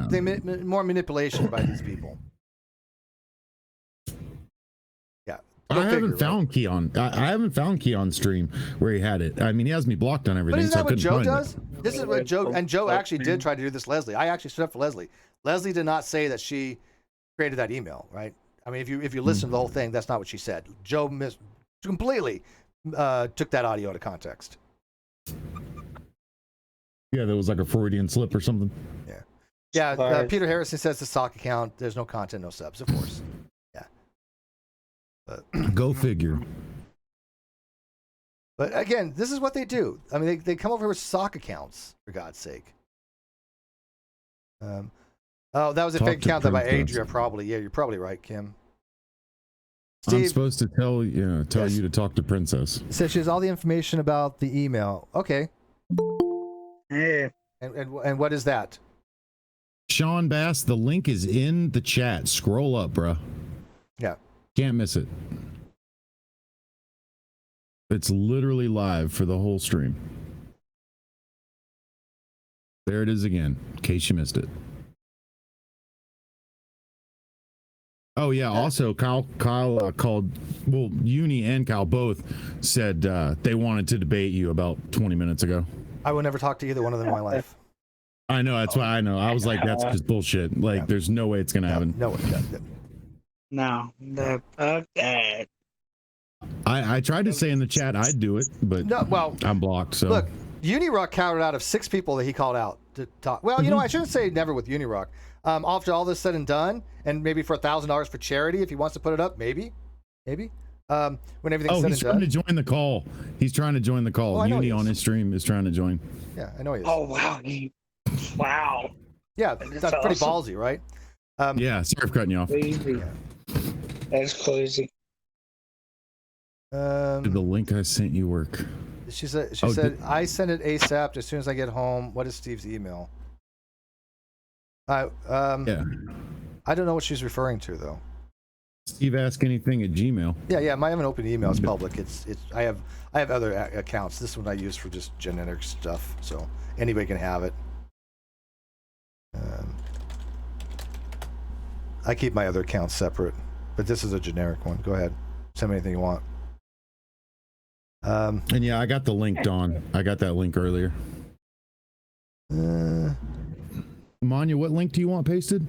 more manipulation by these people. I haven't found Keon. I haven't found Keon's stream where he had it. I mean, he has me blocked on everything. But isn't that what Joe does? It. This is what Joe, and Joe actually did try to do this. Leslie, I actually stood up for Leslie. Leslie did not say that she created that email, right? I mean, if you listen to the whole thing, that's not what she said. Joe completely took that audio out of context. Yeah, there was like a Freudian slip or something. Yeah. Peter Harrison says the sock account. There's no content, no subs, of course. Go figure. But again, this is what they do. I mean, they come over with sock accounts, for God's sake. Oh, that was a fake account by Adria, probably. Yeah, you're probably right, Kim. Steve, I'm supposed to tell you to talk to Princess. Says she has all the information about the email. Okay. Yeah. And what is that? Sean Bass, the link is in the chat. Scroll up, bro. Yeah. Can't miss it. It's literally live for the whole stream. There it is again, in case you missed it. Oh yeah, also Kyle called, well, Uni and Kyle both said they wanted to debate you about 20 minutes ago. I will never talk to either one of them in my life. I know, that's why I know. I was like, that's just bullshit. Like, there's no way it's gonna happen. No way. No, fuck that. I tried to say in the chat I'd do it, but no, well, I'm blocked. So look, Unirock counted out of 6 people that he called out to talk. Well, you know, I shouldn't say never with Unirock. After all this said and done, and maybe for $1,000 for charity if he wants to put it up, maybe. When everything's said and done. He's trying to join the call. He's trying to join the call. Oh, Uni on his stream is trying to join. Yeah, I know he is. Oh wow, wow. Yeah, that's pretty ballsy, right? Yeah, sorry for cutting you off. Crazy. That's crazy. Did the link I sent you work? She said I send it ASAP as soon as I get home. What is Steve's email? Yeah. I don't know what she's referring to though. Steve Ask Anything at Gmail. Yeah. I haven't opened email. It's public. I have other accounts. This one I use for just generic stuff, so anybody can have it. I keep my other accounts separate, but this is a generic one. Go ahead, send me anything you want. And yeah, I got the link, Dawn. I got that link earlier. Manya, what link do you want pasted?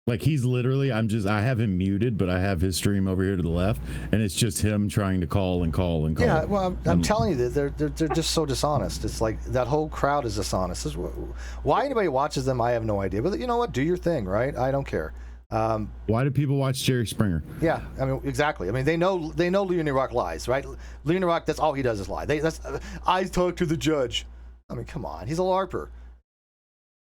Like he's literally, I have him muted, but I have his stream over here to the left, and it's just him trying to call and call and call. Yeah, well, I'm telling you that they're just so dishonest. It's like that whole crowd is dishonest. Why anybody watches them, I have no idea. But you know what? Do your thing, right? I don't care. Why do people watch Jerry Springer? Yeah, I mean, exactly. I mean, they know Unirock lies, right? Unirock, that's all he does is lie. I talk to the judge. I mean, come on, he's a LARPer.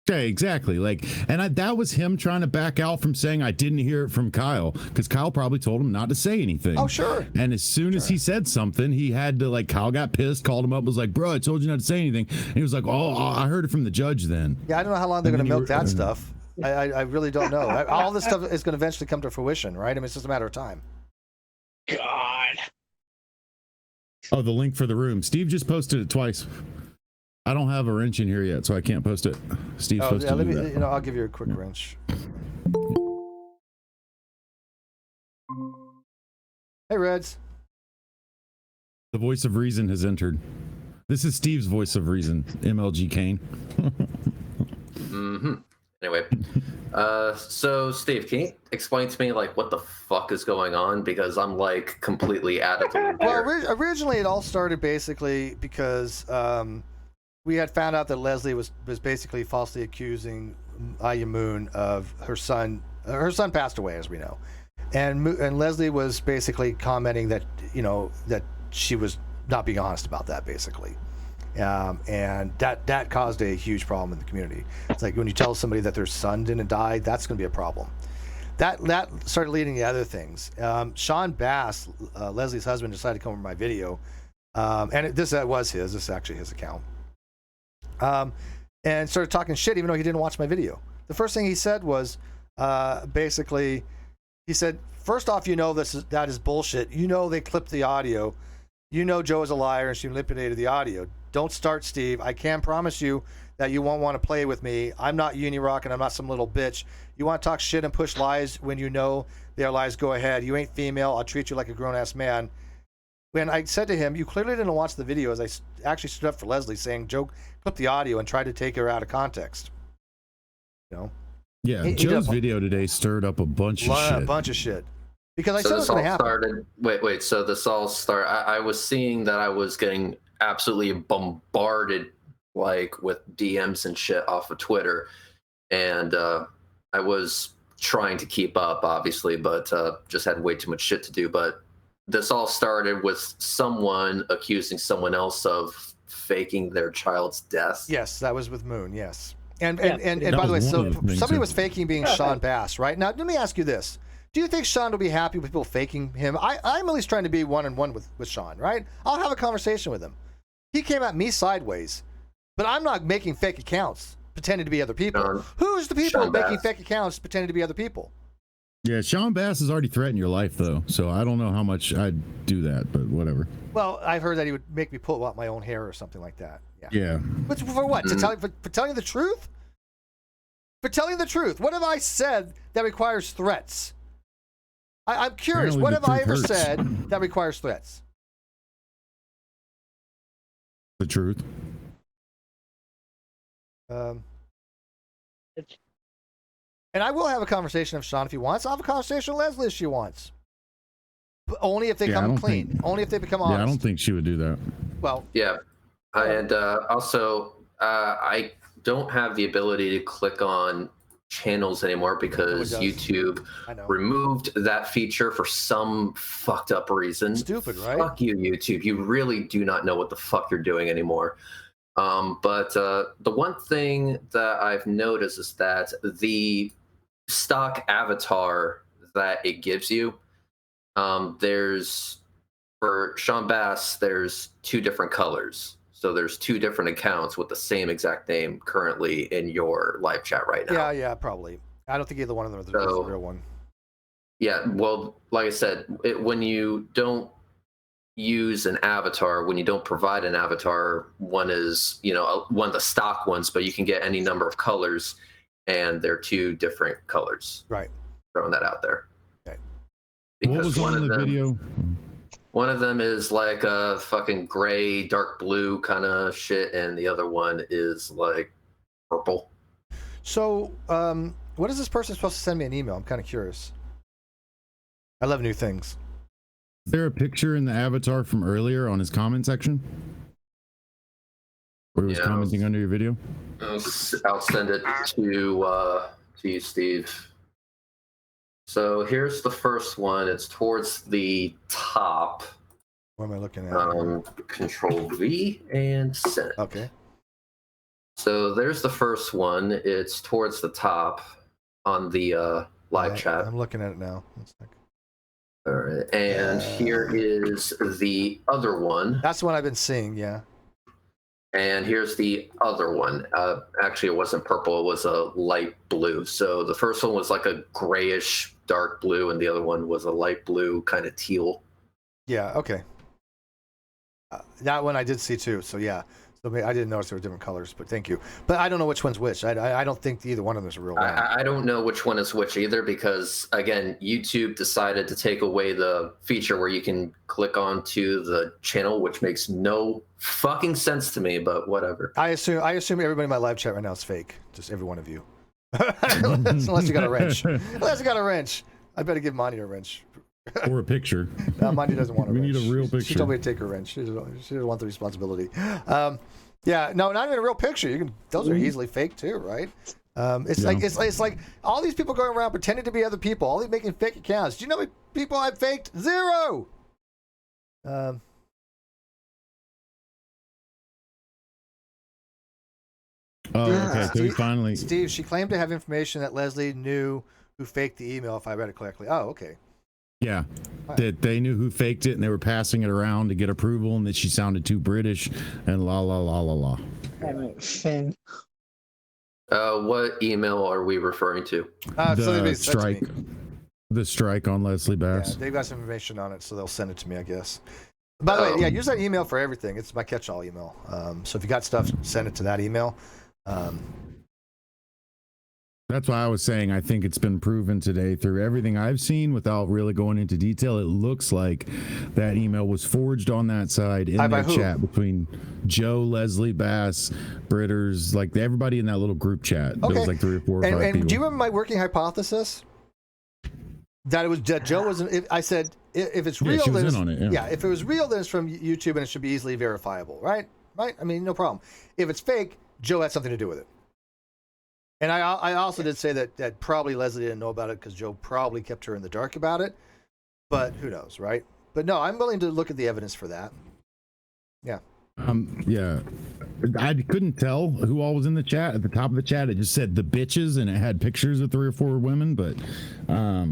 Okay, exactly. Like, and that was him trying to back out from saying I didn't hear it from Kyle, because Kyle probably told him not to say anything. Oh, sure. And as soon as he said something, he had to, like, Kyle got pissed, called him up, was like, bro, I told you not to say anything. And he was like, oh, I heard it from the judge then. Yeah, I don't know how long they're going to milk that stuff. I really don't know. All this stuff is going to eventually come to fruition, right? I mean, it's just a matter of time. God. Oh, the link for the room. Steve just posted it twice. I don't have a wrench in here yet, so I can't post it. Steve's supposed to do that. I'll give you a quick wrench. Hey, Reds. The voice of reason has entered. This is Steve's voice of reason, MLG Kane. Anyway, so Steve, can you explain to me like what the fuck is going on? Because I'm like completely out of the Well, originally it all started basically because we had found out that Leslie was basically falsely accusing Aya Moon of her son. Her son passed away, as we know, and Leslie was basically commenting that that she was not being honest about that, basically. And that caused a huge problem in the community. It's like when you tell somebody that their son didn't die, that's going to be a problem. that started leading to other things. Sean Bass, Leslie's husband, decided to come over my video, and this was his. This is actually his account. And started talking shit, even though he didn't watch my video. The first thing he said was, basically, he said, "First off, that is bullshit. They clipped the audio. Joe is a liar and she manipulated the audio. Don't start, Steve. I can promise you that you won't want to play with me. I'm not Unirock and I'm not some little bitch. You want to talk shit and push lies when you know they are lies, go ahead. You ain't female. I'll treat you like a grown-ass man." When I said to him, "You clearly didn't watch the video," as I actually stood up for Leslie, saying Joe clipped the audio and tried to take her out of context. Yeah, Joe's video today stirred up a bunch of shit. A bunch of shit. Because I So said it this was going to all happen. started. Wait. So this all started. I was seeing that I was getting absolutely bombarded, like with DMs and shit off of Twitter, and I was trying to keep up, obviously, but just had way too much shit to do. But this all started with someone accusing someone else of faking their child's death. Yes, that was with Moon. Yes, and Yeah. and That by the way, was so one of the things somebody that- was faking being Sean Bass, right? Now, let me ask you this: do you think Sean will be happy with people faking him? I'm at least trying to be one-on-one with Sean, right? I'll have a conversation with him. He came at me sideways, but I'm not making fake accounts pretending to be other people. Who's the people Sean making Bass. fake accounts pretending to be other people? Yeah, Sean Bass has already threatened your life, though, so I don't know how much I'd do that, but whatever. Well, I've heard that he would make me pull out my own hair or something like that. Yeah. Yeah. But for what? For telling the truth? For telling the truth. What have I said that requires threats? I'm curious. Apparently What the have I truth ever hurts. said that requires threats? The truth. And I will have a conversation with Sean if he wants. I'll have a conversation with Leslie if she wants. But only if they Yeah, I come don't clean. think- Only if they become honest. Yeah, I don't think she would do that. Well, Yeah, and also I don't have the ability to click on channels anymore because does. YouTube I know. removed that feature for some fucked up reason. Stupid, right? Fuck you, YouTube. You really do not know what the fuck you're doing anymore. But the one thing that I've noticed is that the stock avatar that it gives you, there's, for Sean Bass, there's 2 different colors. So there's 2 different accounts with the same exact name currently in your live chat right now. Yeah, probably. I don't think either one of them is the real one. Yeah, well, like I said, when you don't use an avatar, when you don't provide an avatar, one is, one of the stock ones, but you can get any number of colors, and they're 2 different colors. Right. Throwing that out there. Okay. What was on the video? One of them is like a fucking gray, dark blue kind of shit, and the other one is like purple. So, what is this person supposed to send me an email? I'm kind of curious. I love new things. Is there a picture in the avatar from earlier on his comment section? Where he was commenting under your video? I'll send it to you, Steve. So here's the first one. It's towards the top. What am I looking at? Control V and send. Okay. So there's the first one. It's towards the top on the live chat. I'm looking at it now. One second. All right. And here is the other one. That's the one I've been seeing, yeah. And here's the other one. Actually, it wasn't purple. It was a light blue. So the first one was like a grayish dark blue, and the other one was a light blue, kind of teal. Yeah, okay. That one I did see too, so yeah. So I didn't notice there were different colors, but thank you. But I don't know which one's which. I don't think either one of them is a real one. I don't know which one is which either, because again, YouTube decided to take away the feature where you can click onto the channel, which makes no fucking sense to me, but whatever. I assume everybody in my live chat right now is fake. Just every one of you. Unless you got a wrench. Unless you got a wrench. I better give Monty a wrench. Or a picture. No, Monty doesn't want a We wrench. need a real She picture. told me to take her wrench. She doesn't want the responsibility. Yeah, no, not even a real picture. You can; those are easily fake too, right? It's like all these people going around pretending to be other people, all these making fake accounts. Do you know how many people I've faked? 0. Oh, okay. So he finally. Steve, she claimed to have information that Leslie knew who faked the email if I read it correctly. Oh, okay. Yeah, Right. that they knew who faked it and they were passing it around to get approval, and that she sounded too British and la la la la la. Finn. What email are we referring to? So they The sent it to me. strike, the strike on Leslie Yeah, Bass. they've got some information on it, so they'll send it to me, I guess. By the way, yeah, use that email for everything. It's my catch-all email. So if you got stuff, send it to that email. That's why I was saying I think it's been proven today through everything I've seen without really going into detail. It looks like that email was forged on that side in By their who? chat between Joe, Leslie Bass, Britters, like everybody in that little group chat. There was like 3 or 4 or 5 and people. do you remember my working hypothesis? That it was that Joe was. I said if it's real, she was then in on it. Yeah. if it was real, then it's from YouTube and it should be easily verifiable, right? Right? I mean, no problem. If it's fake, Joe had something to do with it. And I also did say that probably Leslie didn't know about it because Joe probably kept her in the dark about it. But who knows, right? But no, I'm willing to look at the evidence for that. Yeah. Yeah. I couldn't tell who all was in the chat. At the top of the chat, it just said the bitches, and it had pictures of 3 or 4 women. But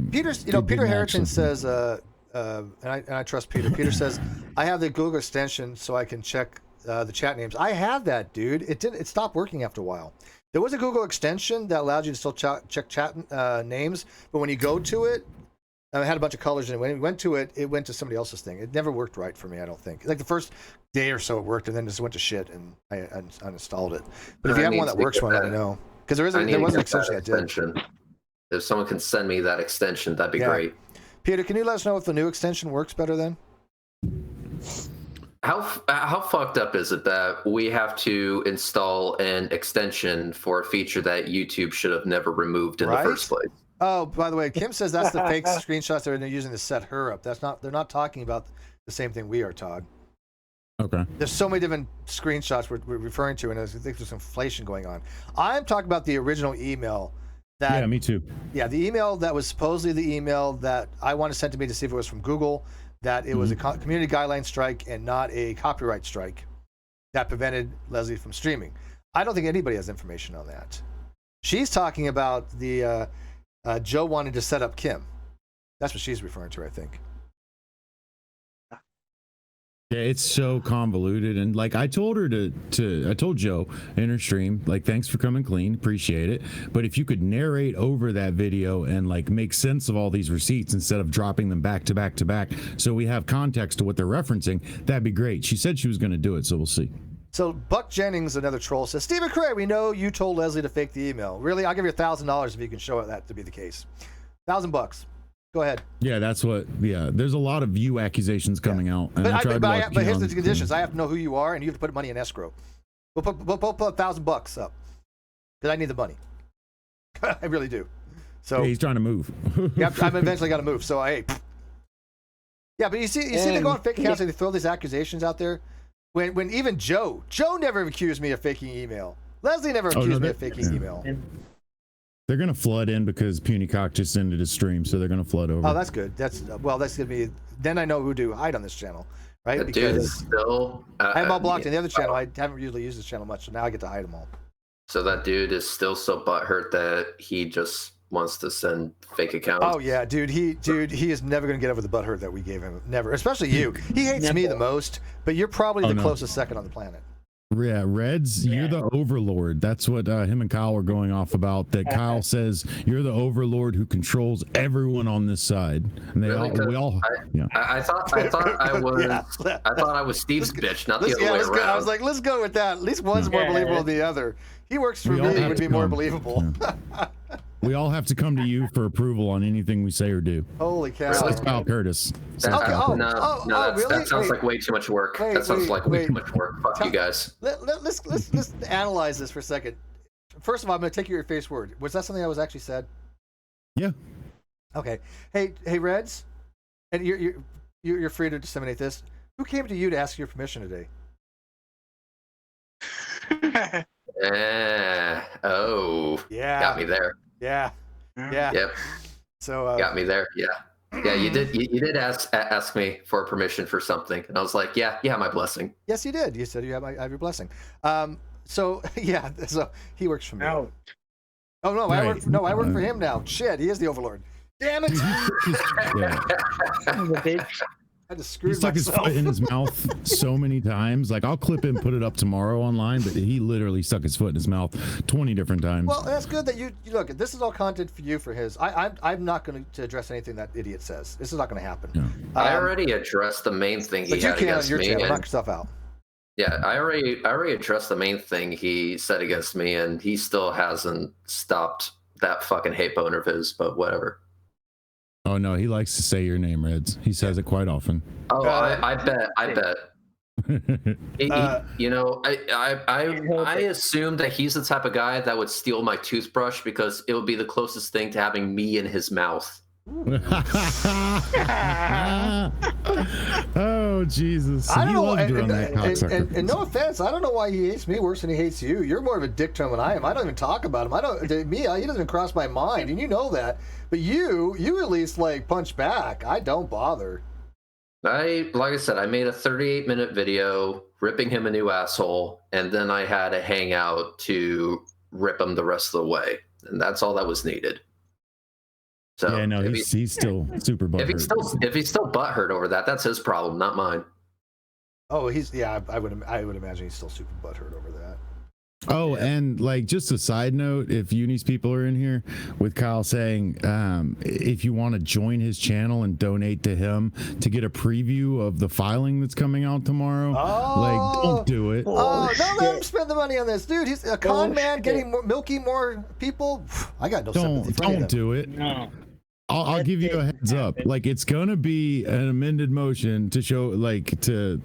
Peter's, it Peter didn't Harrington actually- says, and I trust Peter. Peter says, I have the Google extension so I can check the chat names. I have that, dude. It stopped working after a while. There was a Google extension that allowed you to still check chat names, but when you go to it, it had a bunch of colors in it. When it went to it, it went to somebody else's thing. It never worked right for me, I don't think. Like the first day or so it worked, and then just went to shit, and I uninstalled it. But if you have one that works for it, let me know. Because there was an extension that did. If someone can send me that extension, that'd be great. Peter, can you let us know if the new extension works better then? How fucked up is it that we have to install an extension for a feature that YouTube should have never removed in the first place? Oh, by the way, Kim says that's the fake screenshots they're using to set her up. They're not talking about the same thing we are, Todd. Okay. There's so many different screenshots we're referring to, and I think there's inflation going on. I'm talking about the original email. Yeah, me too. Yeah, the email that was supposedly the email that I wanted sent to me to see if it was from Google, that it was a community guideline strike and not a copyright strike that prevented Leslie from streaming. I don't think anybody has information on that. She's talking about the Joe wanted to set up Kim. That's what she's referring to, I think. Yeah, it's so convoluted, and like I told her I told Joe in her stream, like, thanks for coming clean, appreciate it, but if you could narrate over that video and like make sense of all these receipts instead of dropping them back to back to back, so we have context to what they're referencing, that'd be great. She said she was going to do it, so we'll see. So Buck Jennings, another troll, says, Stephen Cray, we know you told Leslie to fake the email. Really? I'll give you $1,000 if you can show that to be the case. $1,000. Go ahead. Yeah, that's what. Yeah, there's a lot of you accusations coming out. And But here's the on, conditions. I have to know who you are, and you have to put money in escrow. We'll put $1,000 up because I need the money. I really do. So yeah, he's trying to move. yeah, I'm eventually got to move. So hey, yeah, but you see, they go on fake accounts and they throw these accusations out there. When even Joe never accused me of faking email. Leslie never accused me of faking email. They're gonna flood in because Punycock just ended his stream, so they're gonna flood over. Oh, that's good. That's gonna be. Then I know who to hide on this channel, right? That Because dude is still. I have them all blocked in the other channel. I haven't usually used this channel much, so now I get to hide them all. So that dude is still so butthurt that he just wants to send fake accounts. Oh yeah, dude. He is never gonna get over the butthurt that we gave him. Never, especially you. He hates me the most, but you're probably the closest second on the planet. Yeah, Reds, you're the overlord. That's what him and Kyle were going off about. That Kyle says you're the overlord who controls everyone on this side, and I thought I was Steve's bitch, not the other way around. I was like, let's go with that. At least one's more believable than the other. He works for me. It would be more believable. Yeah. We all have to come to you for approval on anything we say or do. Holy cow! That's Kyle Curtis. Really? That sounds like way too much work. That sounds like way too much work. Fuck you guys. Let's analyze this for a second. First of all, I'm going to take your face word. Was that something that was actually said? Yeah. Okay. Hey, Reds, and you're free to disseminate this. Who came to you to ask your permission today? Yeah. Got me there. Yeah. Yep. So got me there. Yeah. You did ask me for permission for something, and I was like, yeah, my blessing. Yes, you did. You said I have your blessing. So yeah, so he works for me. Oh no, Right. I work for him now. Shit, he is the overlord. Damn it! Yeah. I just He screwed stuck his myself. foot in his mouth so many times. Like, I'll clip it and put it up tomorrow online, but he literally stuck his foot in his mouth 20 different times. Well, that's good that you look. This is all content for you for his. I'm not going to address anything that idiot says. This is not going to happen. Yeah. I already addressed the main thing he But you had can on against your me. channel. and- Knock stuff out. Yeah, I already addressed the main thing he said against me, and he still hasn't stopped that fucking hate boner of his. But whatever. Oh no, he likes to say your name, Reds. He says it quite often. Oh, I bet. You know, I assume that he's the type of guy that would steal my toothbrush because it would be the closest thing to having me in his mouth. Oh Jesus! I don't He know. loved you on that cocksucker. And no offense, I don't know why he hates me worse than he hates you. You're more of a dick to him than I am. I don't even talk about him. He doesn't even cross my mind, and you know that. But you at least like punch back. I don't bother. Like I said, I made a 38-minute video ripping him a new asshole, and then I had a hangout to rip him the rest of the way, and that's all that was needed. So Yeah, no, if he's still super butthurt. if he's still butthurt over that, that's his problem, not mine. Oh, I would imagine he's still super butthurt over that. Oh, and like just a side note, if Uni's people are in here, with Kyle saying, if you want to join his channel and donate to him to get a preview of the filing that's coming out tomorrow, like don't do it. Oh, don't let him spend the money on this, dude. He's a con man, getting more people. I got no sympathy for any of Don't them. do it. No. I'll give you a heads up. Like, it's gonna be an amended motion to show, like, to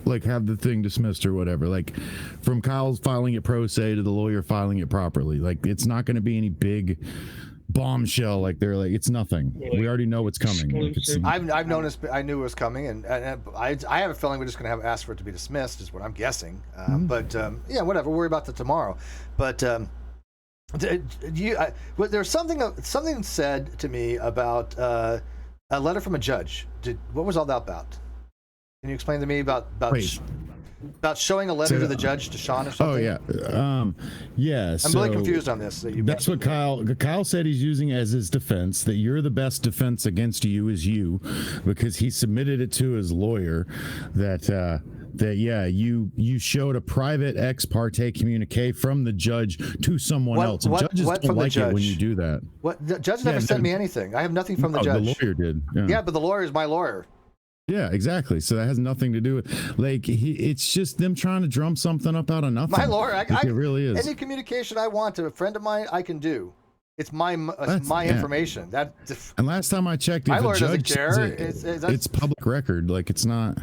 like have the thing dismissed or whatever. Like, from Kyle's filing it pro se to the lawyer filing it properly. Like, it's not gonna be any big bombshell. Like, they're like, it's nothing. We already know what's coming. Like, it's, I've noticed. I knew it was coming, and I have a feling we're just going to ask for it to be dismissed, is what I'm guessing. But yeah, whatever. We'll worry about that tomorrow. But there's something said to me about a letter from a judge. What was all that about? Can you explain to me about showing a letter to the judge, to Sean or something? oh yeah, yeah. I'm really confused on this. That's what Kyle said he's using as his defense, that you're the best defense against you is you, because he submitted it to his lawyer that yeah, you showed a private ex parte communique from the judge to someone else. And judges don't like it when you do that. What? The judge never sent me anything. I have nothing from the judge. The lawyer did. Yeah, but the lawyer is my lawyer. Yeah, exactly. So that has nothing to do with, like, it's just them trying to drum something up out of nothing. My lawyer, it really is. Any communication I want to a friend of mine, I can do. It's my information. And last time I checked, my if lawyer a doesn't judge care. says it's public record. Like, it's not.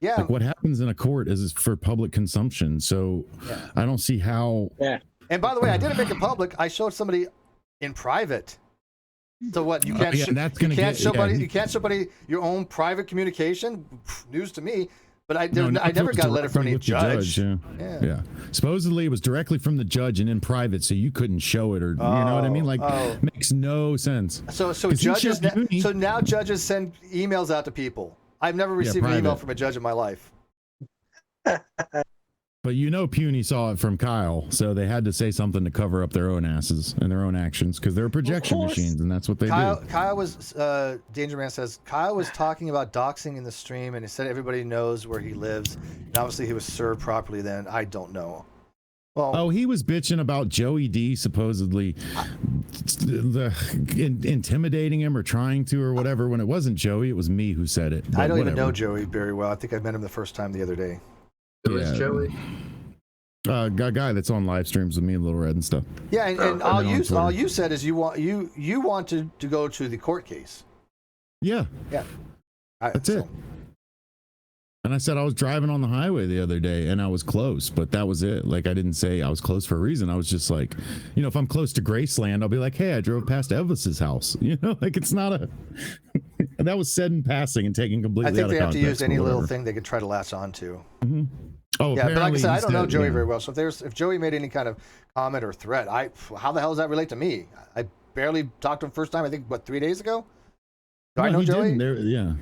Yeah. Like, what happens in a court is for public consumption. So I don't see how. Yeah. And by the way, I didn't make it public. I showed somebody in private. So what? You can't. You can't show somebody your own private communication. News to me. But I never got a letter from any judge. Yeah. Supposedly it was directly from the judge and in private, so you couldn't show it, or you know what I mean? Like, makes no sense. So judges. So now judges send emails out to people. I've never received an email from a judge in my life. But Puny saw it from Kyle, so they had to say something to cover up their own asses and their own actions, because they're projection machines, and that's what they do. Kyle was, Danger Man says, Kyle was talking about doxing in the stream, and he said everybody knows where he lives. And obviously he was served properly then. I don't know. Well, he was bitching about Joey D supposedly intimidating him or trying to or whatever, when it wasn't Joey, it was me who said it. I don't even know Joey very well. I think I met him the first time the other day. Who is Joey? A guy that's on live streams with me and Little Red and stuff. Yeah, and all you said is you want to go to the court case. Yeah. That's it. And I said I was driving on the highway the other day and I was close, but that was it. Like, I didn't say I was close for a reason. I was just like, if I'm close to Graceland, I'll be like, hey, I drove past Elvis's house. Like, it's not a. That was said in passing and taken completely out of context. I think they have to use any little thing they can try to latch on to. Mm-hmm. Oh, yeah, but like I said, I don't know Joey very well. So if Joey made any kind of comment or threat, how the hell does that relate to me? I barely talked to him first time. I think 3 days ago. Do I know Joey? Yeah.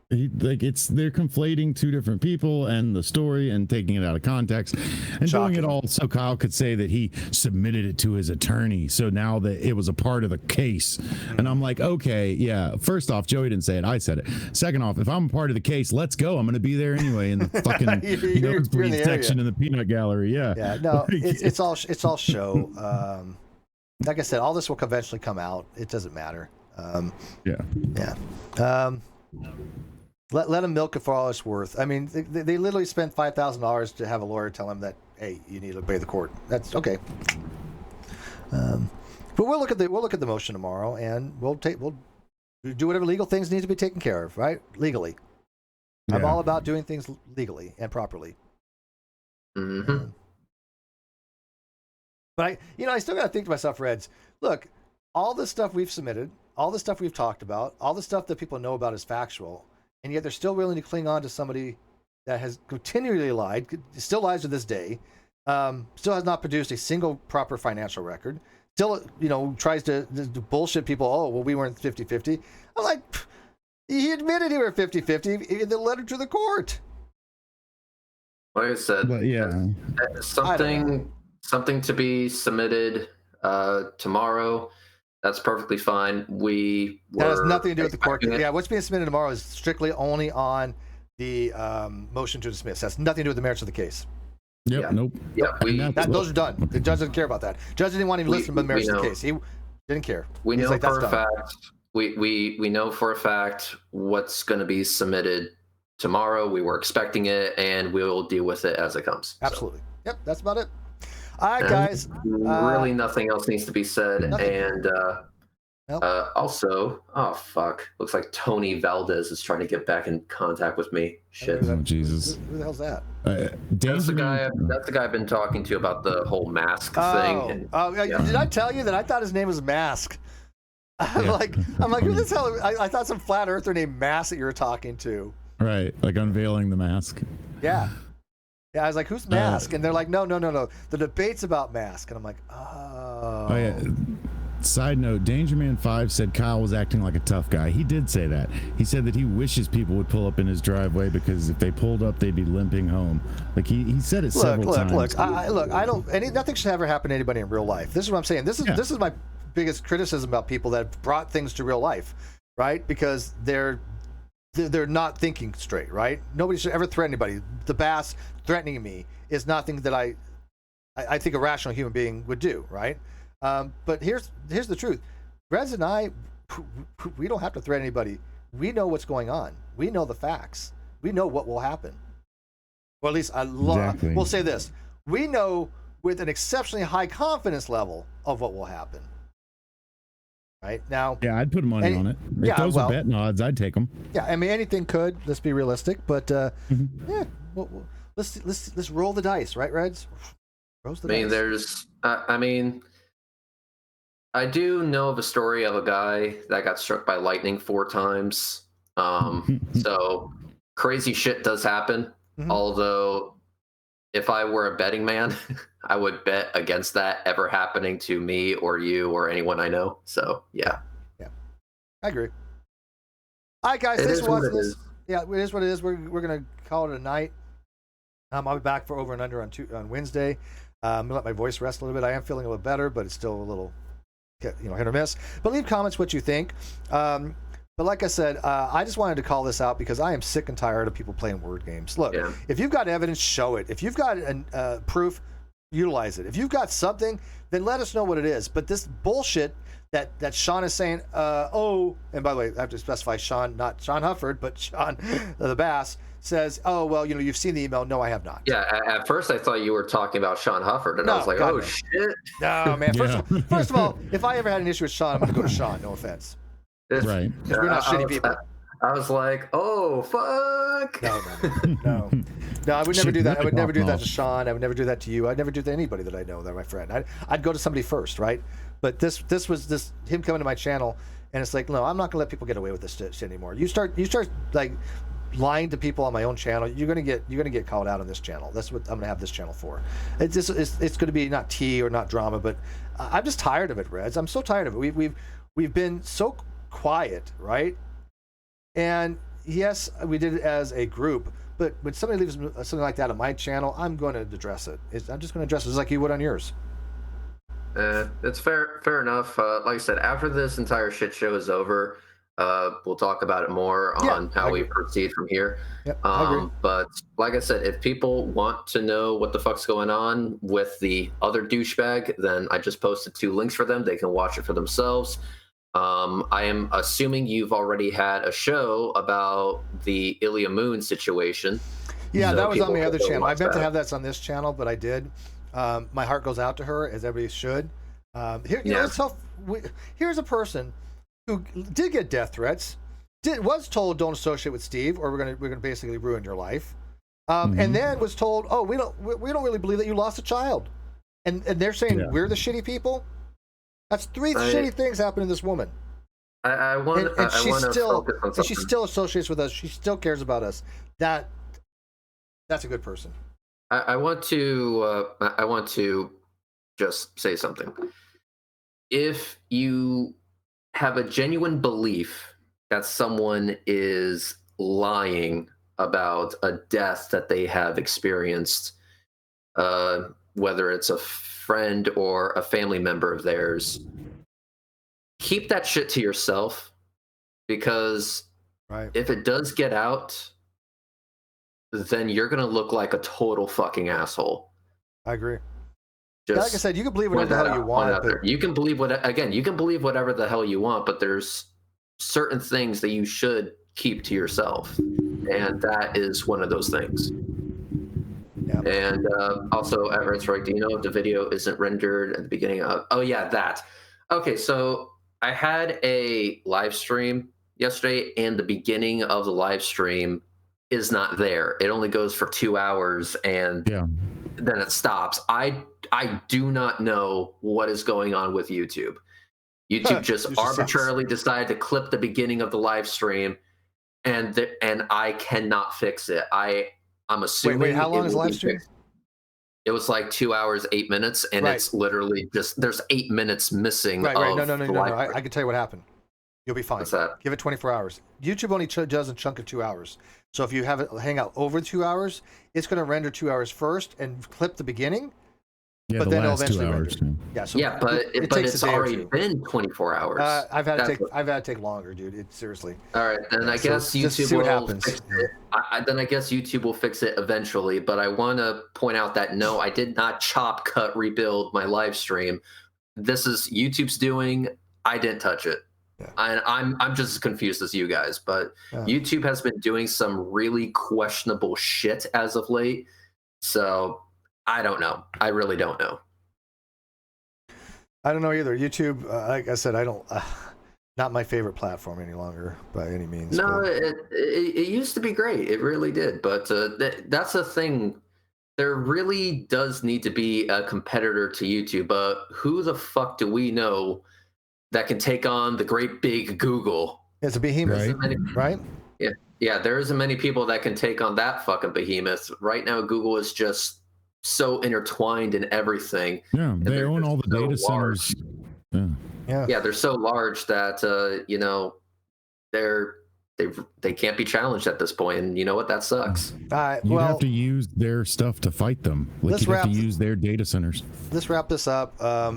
They're conflating two different people and the story and taking it out of context and doing it all so Kyle could say that he submitted it to his attorney, so now that it was a part of the case. And I'm like, okay, yeah, first off, Joey didn't say it, I said it. Second off, if I'm a part of the case, let's go. I'm going to be there anyway in the fucking nosebleed section in the peanut gallery. Yeah, no, it's all show. Like I said, all this will eventually come out. It doesn't matter. Let them milk it for all it's worth. I mean, they literally spent $5,000 to have a lawyer tell them that, hey, you need to obey the court. That's okay. But we'll look at the motion tomorrow, and we'll do whatever legal things need to be taken care of, right? Legally. I'm all about doing things legally and properly. Mm-hmm. But I still got to think to myself, Reds, look, all the stuff we've submitted, all the stuff we've talked about, all the stuff that people know about is factual, and yet they're still willing to cling on to somebody that has continually lied, still lies to this day, still has not produced a single proper financial record, still, tries to bullshit people. Oh, well, we weren't 50-50. I'm like, he admitted he were 50-50 in the letter to the court. Like I said, something to be submitted tomorrow. That's perfectly fine. That has nothing to do with the court. Yeah, what's being submitted tomorrow is strictly only on the motion to dismiss. That's nothing to do with the merits of the case. Yep. Yeah. Nope. Yeah, those are done. The judge doesn't care about that. Judge didn't want to listen to the merits of the case. He didn't care. We know for a fact. We know for a fact what's going to be submitted tomorrow. We were expecting it, and we'll deal with it as it comes. Absolutely. Yep. That's about it. All right, guys. Really, nothing else needs to be said. Nothing. And also, oh fuck, looks like Tony Valdez is trying to get back in contact with me. Shit. Oh, Jesus. Who the hell's that? That's the guy I've been talking to about the whole mask thing. Did I tell you that I thought his name was Mask? I'm like, who the hell? I thought some flat earther named Mask that you were talking to. Right, like unveiling the mask. Yeah. Yeah, I was like, who's Mask? And they're like, no. The debate's about Mask. And I'm like, oh. Yeah. Side note, Dangerman 5 said Kyle was acting like a tough guy. He did say that. He said that he wishes people would pull up in his driveway because if they pulled up, they'd be limping home. Like he said it several times. Nothing should ever happen to anybody in real life. This is what I'm saying. This is my biggest criticism about people that have brought things to real life, right? Because they're not thinking straight, right? Nobody should ever threaten anybody. TheBass threatening me is nothing that I think a rational human being would do, right? But here's the truth. Rez and I, we don't have to threaten anybody. We know what's going on. We know the facts. We know what will happen. Well, at least we'll say this. We know with an exceptionally high confidence level of what will happen. Right now, yeah, I'd put money on it. If those are betting odds, I'd take them. Yeah, I mean anything could. Let's be realistic, but yeah, let's roll the dice, right, Reds? I do know of a story of a guy that got struck by lightning 4 times. So crazy shit does happen. Mm-hmm. Although, if I were a betting man, I would bet against that ever happening to me or you or anyone I know. So, yeah. Yeah. I agree. All right, guys. Thanks for watching this. Yeah, it is what it is. We're going to call it a night. I'll be back for Over and Under on Wednesday. I'm going to let my voice rest a little bit. I am feeling a little better, but it's still a little, hit or miss. But leave comments what you think. But like I said, I just wanted to call this out because I am sick and tired of people playing word games. Look, if you've got evidence, show it. If you've got proof, utilize it. If you've got something, then let us know what it is. But this bullshit that Sean is saying, and by the way, I have to specify Sean, not Sean Hufford, but Sean TheBass says, oh, well, you've seen the email. No, I have not. Yeah, at first I thought you were talking about Sean Hufford, and I was like, God, shit. No, man. First of all, if I ever had an issue with Sean, I'm going to go to Sean. No offense. Right. Because we're not shitty people. I was like, oh, fuck. No. No, I would never do that. I would never do that to Sean. I would never do that to you. I'd never do that to anybody that I know, that my friend. I'd go to somebody first, right? But this was him coming to my channel, and it's like, no, I'm not going to let people get away with this shit anymore. You start like lying to people on my own channel, you're gonna get called out on this channel. That's what I'm gonna have this channel for. It's gonna be not tea or not drama, but I'm just tired of it, Reds. I'm so tired of it. We've been so quiet, right? And yes, we did it as a group, but when somebody leaves something like that on my channel, I'm going to address it. I'm just going to address it just like you would on yours. It's fair enough. Like I said, after this entire shit show is over, we'll talk about it more on how we proceed from here. Yep, I agree. But like I said, if people want to know what the fuck's going on with the other douchebag, then I just posted 2 links for them. They can watch it for themselves. I am assuming you've already had a show about the Ilya Moon situation. Yeah, so that was on my other channel. I meant to that. have that on this channel, but I did. My heart goes out to her, as everybody should. Here's a person who did get death threats, was told don't associate with Steve, or we're gonna basically ruin your life, and then was told, oh, we don't really believe that you lost a child, and they're saying we're the shitty people. That's 3 shitty things happened to this woman. I want to focus on something. She still associates with us. She still cares about us. That's a good person. I want to just say something. If you have a genuine belief that someone is lying about a death that they have experienced, whether it's a friend or a family member of theirs, keep that shit to yourself, because if it does get out, then you're going to look like a total fucking asshole. I agree. Just like I said, you can believe whatever the hell you want. But... You can believe you can believe whatever the hell you want, but there's certain things that you should keep to yourself, and that is one of those things. Yeah. And also, Everett's right. Do you know if the video isn't rendered at the beginning of? Oh yeah, that. Okay, so I had a live stream yesterday, and the beginning of the live stream is not there. It only goes for 2 hours, and then it stops. I do not know what is going on with YouTube. YouTube just arbitrarily decided to clip the beginning of the live stream, and I cannot fix it. I'm assuming. Wait, how long is the live stream? It was like 2 hours, 8 minutes, and it's literally just there's 8 minutes missing. Right. No. I can tell you what happened. You'll be fine. What's that? Give it 24 hours. YouTube only does a chunk of 2 hours. So if you have it hang out over 2 hours, it's going to render 2 hours first and clip the beginning. Yeah, but the then last it'll 2 eventually hours. render. But it's already been 24 hours. I've had to take longer, dude. Seriously. All right, then I guess YouTube will fix it. Then I guess YouTube will fix it eventually. But I want to point out that no, I did not chop, cut, rebuild my live stream. This is YouTube's doing. I didn't touch it. Yeah. I'm just as confused as you guys. But YouTube has been doing some really questionable shit as of late. So I don't know. I really don't know. I don't know either. YouTube, like I said, I don't. Not my favorite platform any longer by any means. No, it used to be great. It really did. But that's the thing. There really does need to be a competitor to YouTube. But who the fuck do we know that can take on the great big Google? It's a behemoth, right? Yeah. There isn't many people that can take on that fucking behemoth. Right now, Google is just so intertwined in everything. Yeah, they own all the data centers. Yeah, they're so large that they can't be challenged at this point, and you know what? That sucks. You have to use their stuff to fight them. Like you have to use their data centers. Let's wrap this up.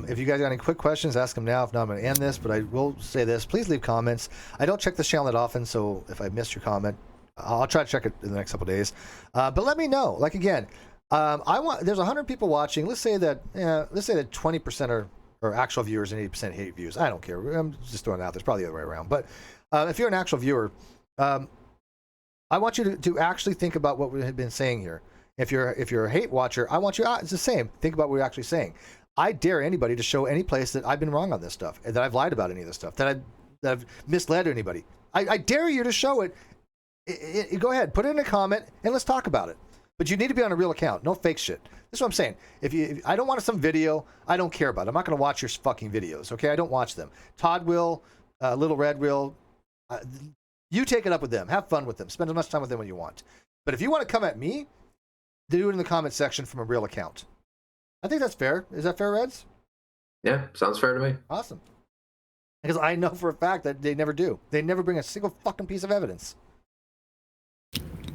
If you guys got any quick questions, ask them now. If not, I'm going to end this, but I will say this: please leave comments. I don't check this channel that often, so if I missed your comment, I'll try to check it in the next couple of days. But let me know. Like again. There's 100 people watching. Let's say that 20% are actual viewers and 80% hate views. I don't care. I'm just throwing it out. There's probably the other way around. But if you're an actual viewer, I want you to actually think about what we had been saying here. If you're a hate watcher, I want you. It's the same. Think about what we're actually saying. I dare anybody to show any place that I've been wrong on this stuff, that I've lied about any of this stuff, that I've misled anybody. I dare you to show it. Go ahead, put it in a comment, and let's talk about it. But you need to be on a real account, no fake shit. This is what I'm saying. If I don't want some video, I don't care about it. I'm not going to watch your fucking videos, okay? I don't watch them. Todd will, Little Red will. You take it up with them. Have fun with them. Spend as much time with them when you want. But if you want to come at me, do it in the comment section from a real account. I think that's fair. Is that fair, Reds? Yeah, sounds fair to me. Awesome. Because I know for a fact that they never do. They never bring a single fucking piece of evidence.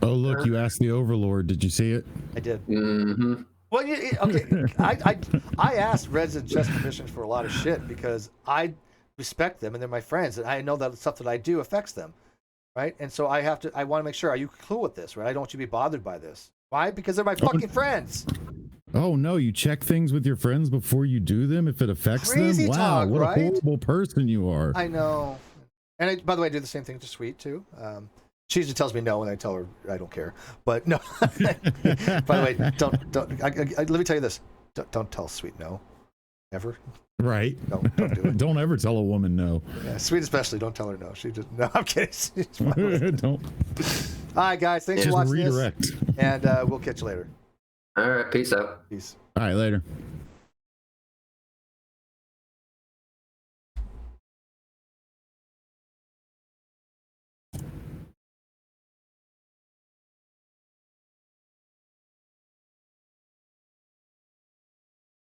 Oh, look, you asked the Overlord. Did you see it? I did. Mm-hmm. Well, okay. I asked Reds and Chess permissions for a lot of shit because I respect them and they're my friends, and I know that the stuff that I do affects them, right? And so I want to make sure, are you cool with this, right? I don't want you to be bothered by this. Why? Because they're my fucking friends. Oh no, you check things with your friends before you do them if it affects Crazy them? Wow, talk, what right? a horrible person you are. I know. And by the way, I do the same thing to Sweet too. She usually tells me no, and I tell her I don't care. But no. By the way, don't. Let me tell you this: don't tell Sweet no, ever. Right. Don't do it. Don't ever tell a woman no. Yeah, Sweet especially. Don't tell her no. She just no. I'm kidding. She's fine. Don't. All right, guys. Thanks for Just watching redirect. this, and we'll catch you later. All right, peace out. Peace. All right, later.